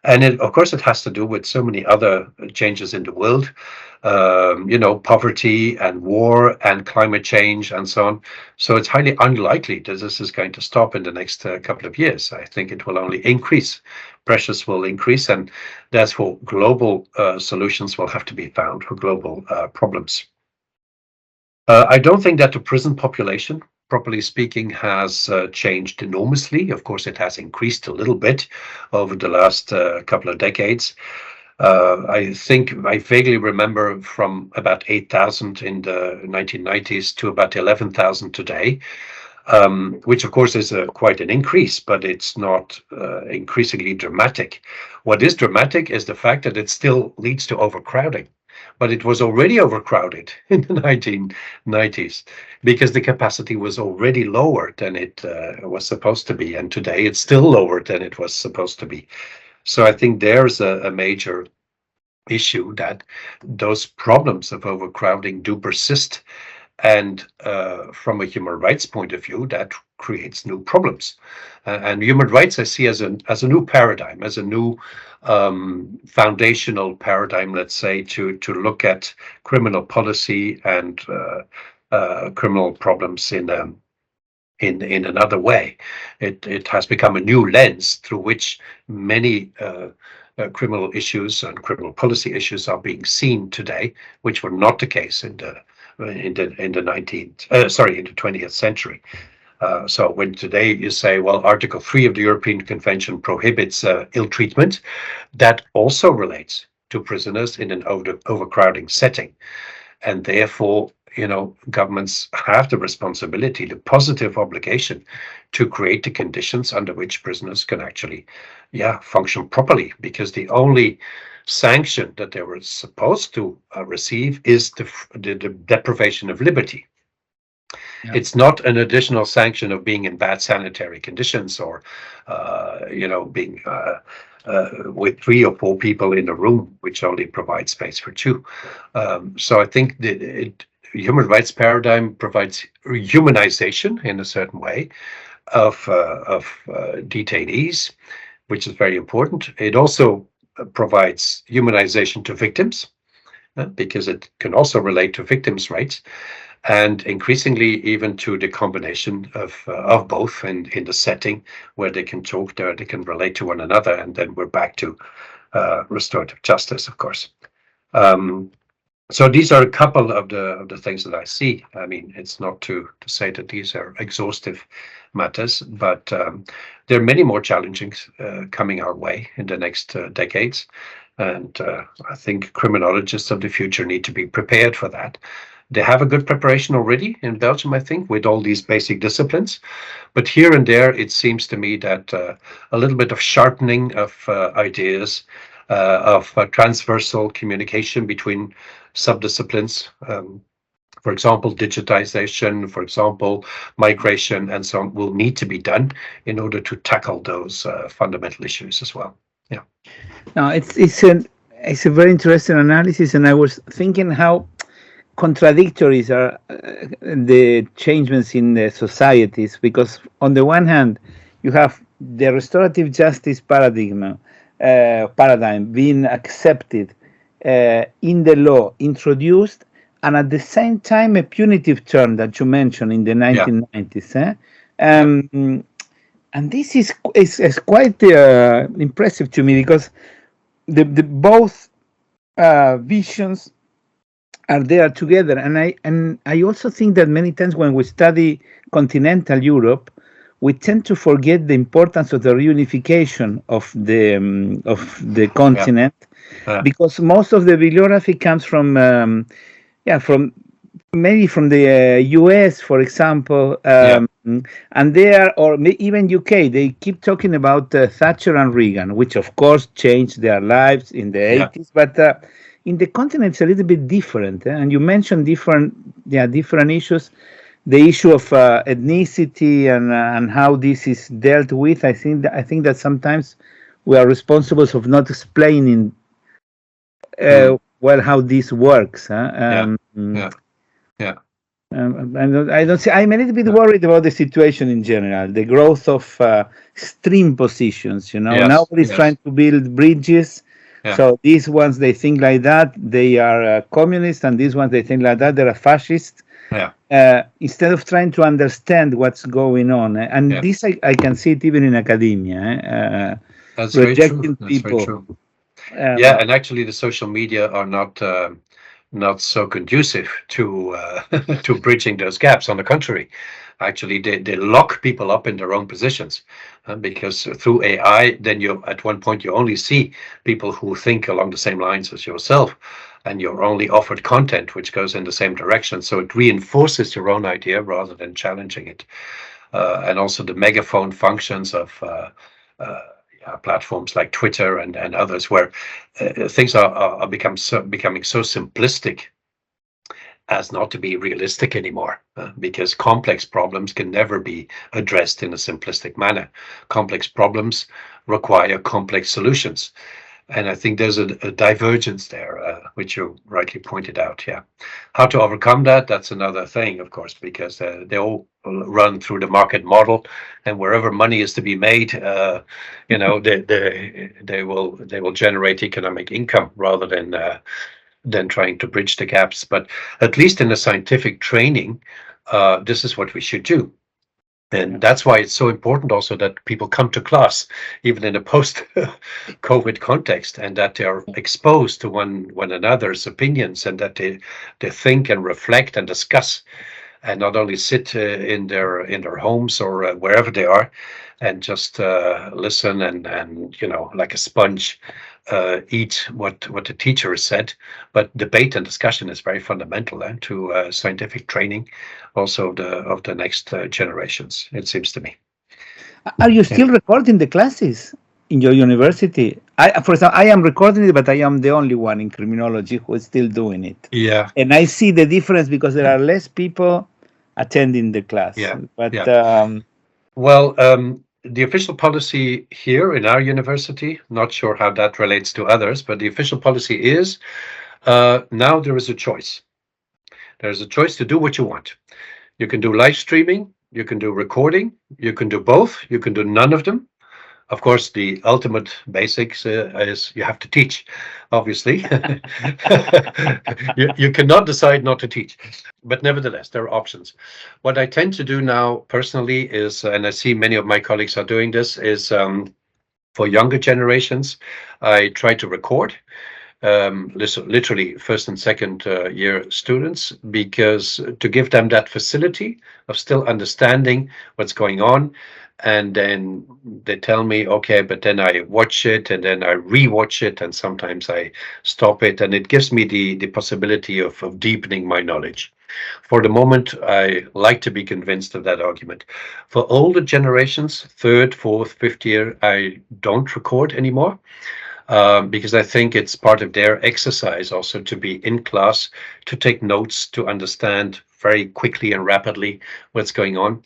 And of course, it has to do with so many other changes in the world, poverty and war and climate change and so on. So it's highly unlikely that this is going to stop in the next couple of years. I think it will only increase. Pressures will increase, and therefore global solutions will have to be found for global problems. I don't think that the prison population, properly speaking, has changed enormously. Of course, it has increased a little bit over the last couple of decades. I think I vaguely remember from about 8,000 in the 1990s to about 11,000 today, which of course is quite an increase, but it's not increasingly dramatic. What is dramatic is the fact that it still leads to overcrowding. But it was already overcrowded in the 1990s because the capacity was already lower than it was supposed to be. And today it's still lower than it was supposed to be. So I think there's a major issue that those problems of overcrowding do persist. And from a human rights point of view, that creates new problems. And human rights I see as a new paradigm, as a new foundational paradigm, let's say, to look at criminal policy and criminal problems in another way. It has become a new lens through which many criminal issues and criminal policy issues are being seen today, which were not the case in the 20th century. So when today you say, well, Article 3 of the European Convention prohibits ill treatment, that also relates to prisoners in an overcrowding setting. And therefore, governments have the responsibility, the positive obligation to create the conditions under which prisoners can actually, function properly. Because the only sanction that they were supposed to receive is the deprivation of liberty. Yeah. It's not an additional sanction of being in bad sanitary conditions or, being with 3 or 4 people in a room, which only provides space for 2. So I think the human rights paradigm provides humanization in a certain way of detainees, which is very important. It also provides humanization to victims, because it can also relate to victims' rights, and increasingly even to the combination of both in the setting where they can talk there, they can relate to one another, and then we're back to restorative justice, of course. So these are a couple of the things that I see. I mean, it's not to say that these are exhaustive matters, but there are many more challenging coming our way in the next decades. And I think criminologists of the future need to be prepared for that. They have a good preparation already in Belgium, I think, with all these basic disciplines. But here and there, it seems to me that a little bit of sharpening of ideas, of transversal communication between subdisciplines, for example, digitization, for example, migration, and so on, will need to be done in order to tackle those fundamental issues as well. Yeah. No, it's a very interesting analysis, and I was thinking how contradictory are the changements in the societies, because on the one hand you have the restorative justice paradigm being accepted in the law, introduced, and at the same time a punitive term that you mentioned in the 1990s. And this is quite impressive to me, because the both visions are there together, and I also think that many times when we study continental Europe, we tend to forget the importance of the reunification of the continent, because most of the bibliography comes from maybe from the US, for example, and there, or even UK, they keep talking about Thatcher and Reagan, which of course changed their lives in the 80s, but in the continent, it's a little bit different, and you mentioned different issues. The issue of ethnicity and how this is dealt with. I think that sometimes we are responsible of not explaining well how this works. And I don't see. I'm a little bit worried about the situation in general. The growth of extreme positions. Nobody's trying to build bridges. Yeah. So these ones, they think like that, they are communist, and these ones, they think like that, they're fascist. Instead of trying to understand what's going on. And this, I can see it even in academia. That's rejecting very true. People. That's very true. And actually the social media are not so conducive to to bridging those gaps. On the contrary, actually they lock people up in their own positions, because through AI, then at one point you only see people who think along the same lines as yourself, and you're only offered content which goes in the same direction. So it reinforces your own idea rather than challenging it. And also the megaphone functions of platforms like Twitter and others, where things are becoming so simplistic as not to be realistic anymore, because complex problems can never be addressed in a simplistic manner. Complex problems require complex solutions. And I think there's a divergence there, which you rightly pointed out. How to overcome that? That's another thing, of course, because they all run through the market model, and wherever money is to be made, they will generate economic income rather than trying to bridge the gaps. But at least in the scientific training, this is what we should do. And that's why it's so important also that people come to class, even in a post-COVID context, and that they are exposed to one another's opinions, and that they think and reflect and discuss and not only sit in their homes or wherever they are, and just listen and like a sponge eat what the teacher has said. But debate and discussion is very fundamental to scientific training, also of the next generations, it seems to me. Are you still recording the classes in your university? For example, I am recording it, but I am the only one in criminology who is still doing it. Yeah. And I see the difference because there are less people attending the class. Yeah. But The official policy here in our university, not sure how that relates to others, but the official policy is now there is a choice. There's a choice to do what you want. You can do live streaming, you can do recording, you can do both, you can do none of them. Of course, the ultimate basics is you have to teach, obviously. You cannot decide not to teach. But nevertheless, there are options. What I tend to do now personally is, and I see many of my colleagues are doing this, is for younger generations, I try to record literally first and second year students, because to give them that facility of still understanding what's going on. And then they tell me, okay, but then I watch it and then I rewatch it, and sometimes I stop it, and it gives me the possibility of deepening my knowledge. For the moment, I like to be convinced of that argument. For older generations, third, fourth, fifth year, I don't record anymore. Because I think it's part of their exercise also to be in class, to take notes, to understand very quickly and rapidly what's going on.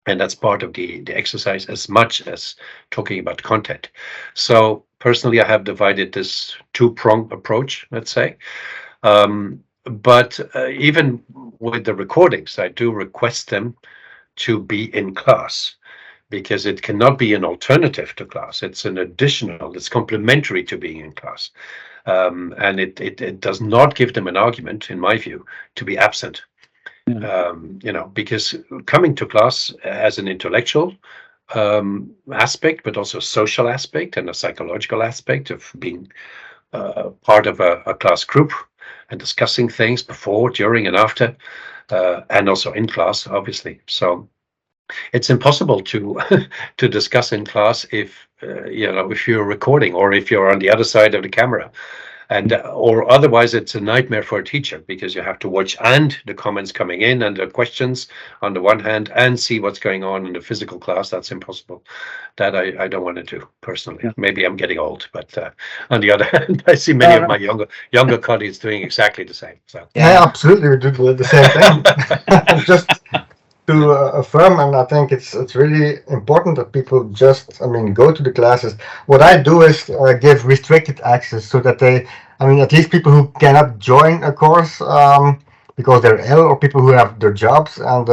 And that's part of the exercise as much as talking about content. So personally, I have divided this two-pronged approach, let's say. But even with the recordings, I do request them to be in class, because it cannot be an alternative to class. It's an additional, it's complementary to being in class. And it does not give them an argument, in my view, to be absent. Because coming to class as an intellectual aspect, but also a social aspect and a psychological aspect of being part of a class group and discussing things before, during, and after, and also in class, obviously. So it's impossible to to discuss in class if you're recording or if you're on the other side of the camera. And or otherwise, it's a nightmare for a teacher, because you have to watch and the comments coming in and the questions on the one hand, and see what's going on in the physical class. That's impossible. That I don't want to do personally. Yeah. Maybe I'm getting old, but on the other hand, I see many of my younger colleagues doing exactly the same. So yeah, absolutely, we do the same thing. Just to affirm, and I think it's really important that people just, go to the classes. What I do is give restricted access, so that they, at least people who cannot join a course because they're ill, or people who have their jobs and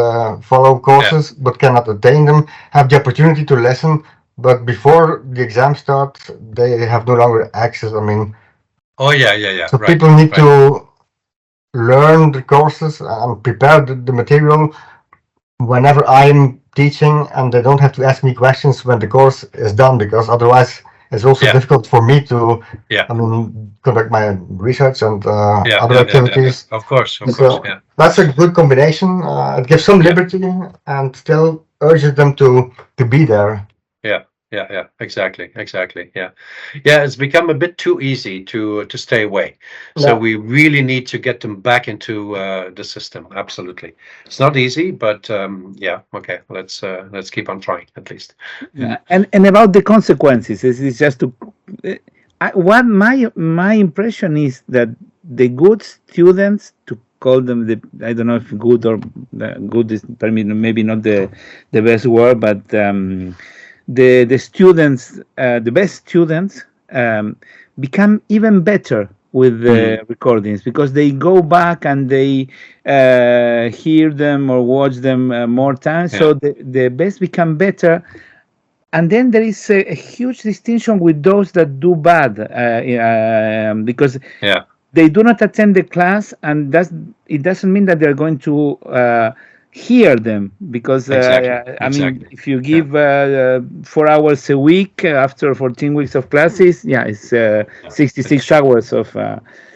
follow courses but cannot attain them, have the opportunity to listen. But before the exam starts, they have no longer access. Oh yeah. So right, people need to learn the courses and prepare the material whenever I'm teaching, and they don't have to ask me questions when the course is done, because otherwise it's also difficult for me to conduct my research and other activities. Of course. That's a good combination. It gives some liberty and still urges them to be there. Yeah, exactly. Yeah, it's become a bit too easy to stay away. So we really need to get them back into the system. Absolutely, it's not easy, but okay. Let's keep on trying at least. Yeah, and about the consequences, it's just to. What my impression is that the good students, to call them I don't know if good or good is maybe not the best word, but. The students, the best students, become even better with the recordings, because they go back and they hear them or watch them more times. So the best become better. And then there is a huge distinction with those that do bad, because they do not attend the class, and it doesn't mean that they're going to hear them, because exactly. If you give 4 hours a week after 14 weeks of classes, it's 66 hours of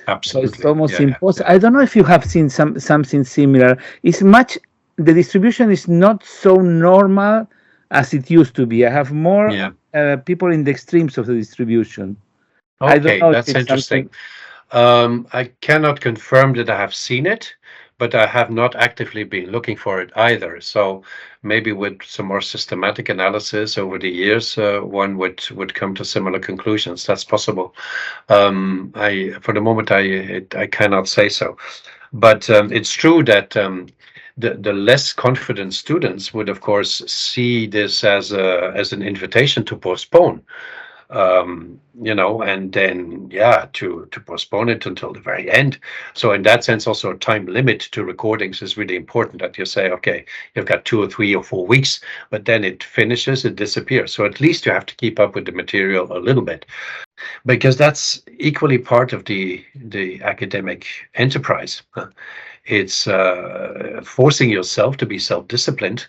absolutely. So it's almost impossible. I don't know if you have seen something similar. It's much the distribution is not so normal as it used to be. I have more people in the extremes of the distribution. I don't Okay, know if that's it's interesting. something. I cannot confirm that I have seen it, but I have not actively been looking for it either. So maybe with some more systematic analysis over the years, one would come to similar conclusions. That's possible. For the moment, I cannot say so, but it's true that the less confident students would, of course, see this as an invitation to postpone. And then to postpone it until the very end. So in that sense, also a time limit to recordings is really important, that you say, okay, you've got 2 or 3 or 4 weeks, but then it finishes, it disappears. So at least you have to keep up with the material a little bit, because that's equally part of the academic enterprise. It's forcing yourself to be self-disciplined,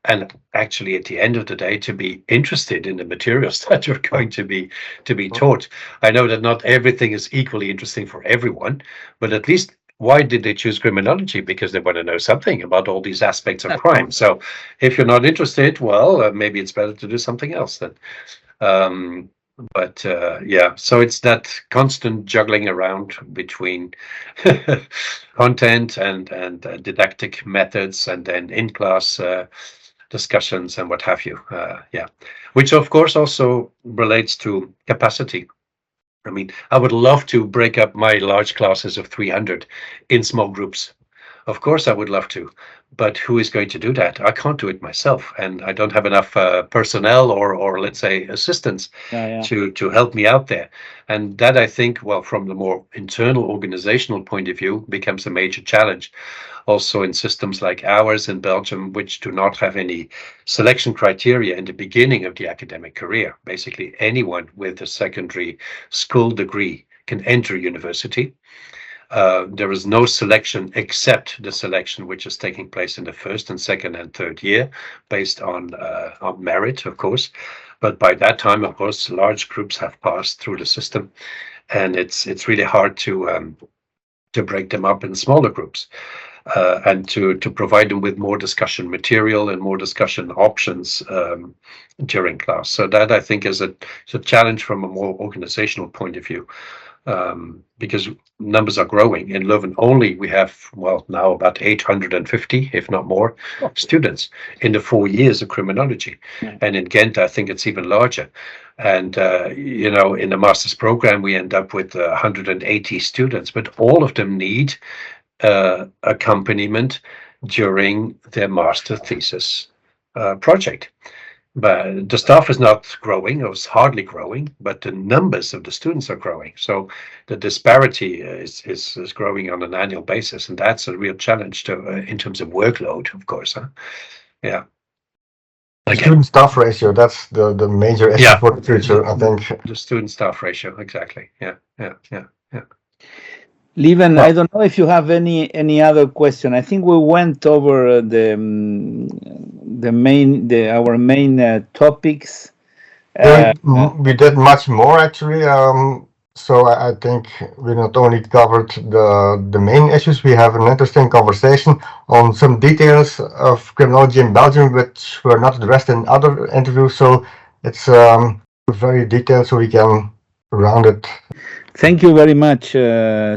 and actually at the end of the day to be interested in the materials that you're going to be taught. I know that not everything is equally interesting for everyone, but at least, why did they choose criminology? Because they want to know something about all these aspects of crime. So if you're not interested, well, maybe it's better to do something else then. So it's that constant juggling around between content and didactic methods, and then in-class discussions and what have you. Which of course also relates to capacity. I mean, I would love to break up my large classes of 300 in small groups. Of course, I would love to, but who is going to do that? I can't do it myself, and I don't have enough personnel or let's say assistants to help me out there. And that, I think, well, from the more internal organizational point of view, becomes a major challenge. Also in systems like ours in Belgium, which do not have any selection criteria in the beginning of the academic career. Basically, anyone with a secondary school degree can enter university. There is no selection except the selection which is taking place in the first and second and third year, based on merit, of course. But by that time, of course, large groups have passed through the system, and it's really hard to break them up in smaller groups. And to provide them with more discussion material and more discussion options during class. So that, I think, is a challenge from a more organizational point of view, because numbers are growing. In Leuven only, we have, well, now about 850, if not more, students in the 4 years of criminology. And in Ghent, I think it's even larger. And, in the master's program, we end up with 180 students, but all of them need accompaniment during their master thesis project. But the staff is not growing, or is hardly growing, but the numbers of the students are growing. So the disparity is growing on an annual basis, and that's a real challenge in terms of workload, of course. Yeah. The student-staff ratio, that's the major issue for the future, I think. The student-staff ratio, exactly. Yeah. Lieven, I don't know if you have any other question. I think we went over our main topics. We did much more, actually. So I think we not only covered the main issues, we have an interesting conversation on some details of criminology in Belgium, which were not addressed in other interviews. So it's very detailed, so we can round it. Thank you very much,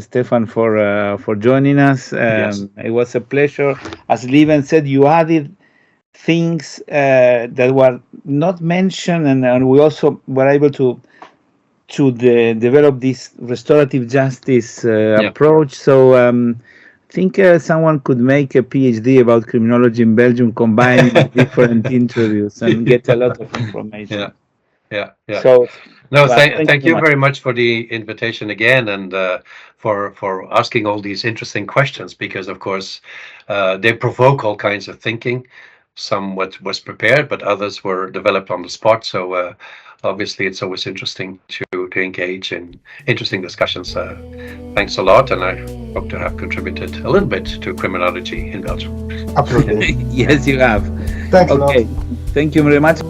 Stephan, for joining us. Yes. It was a pleasure. As Lieven said, you added things that were not mentioned, and we also were able to develop this restorative justice approach. So I think someone could make a PhD about criminology in Belgium, combining different interviews, and get a lot of information. Yeah. So, no, thank you very much for the invitation again, and for asking all these interesting questions, because of course they provoke all kinds of thinking. Some was prepared, but others were developed on the spot. So obviously it's always interesting to engage in interesting discussions. Thanks a lot, and I hope to have contributed a little bit to criminology in Belgium. Absolutely. Yes, you have. Thanks a lot. Okay, thank you very much.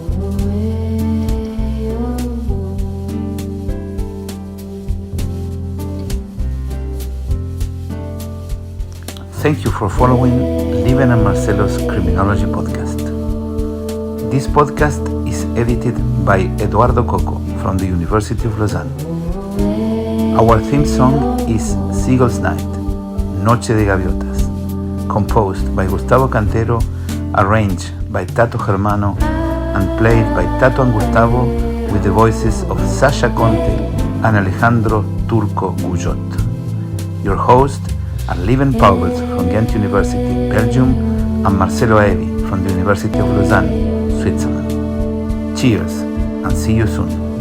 thank you for following Lieven and Marcelo's Criminology podcast. This podcast is edited by Eduardo Coco from the University of Lausanne. Our theme song is Seagull's Night, Noche de Gaviotas, composed by Gustavo Cantero, arranged by Tato Germano, and played by Tato and Gustavo with the voices of Sasha Conte and Alejandro Turco Guyot. Your hosts are Lieven Pauwels from Ghent University, Belgium, and Marcelo Evi from the University of Lausanne, Switzerland. Cheers, and see you soon.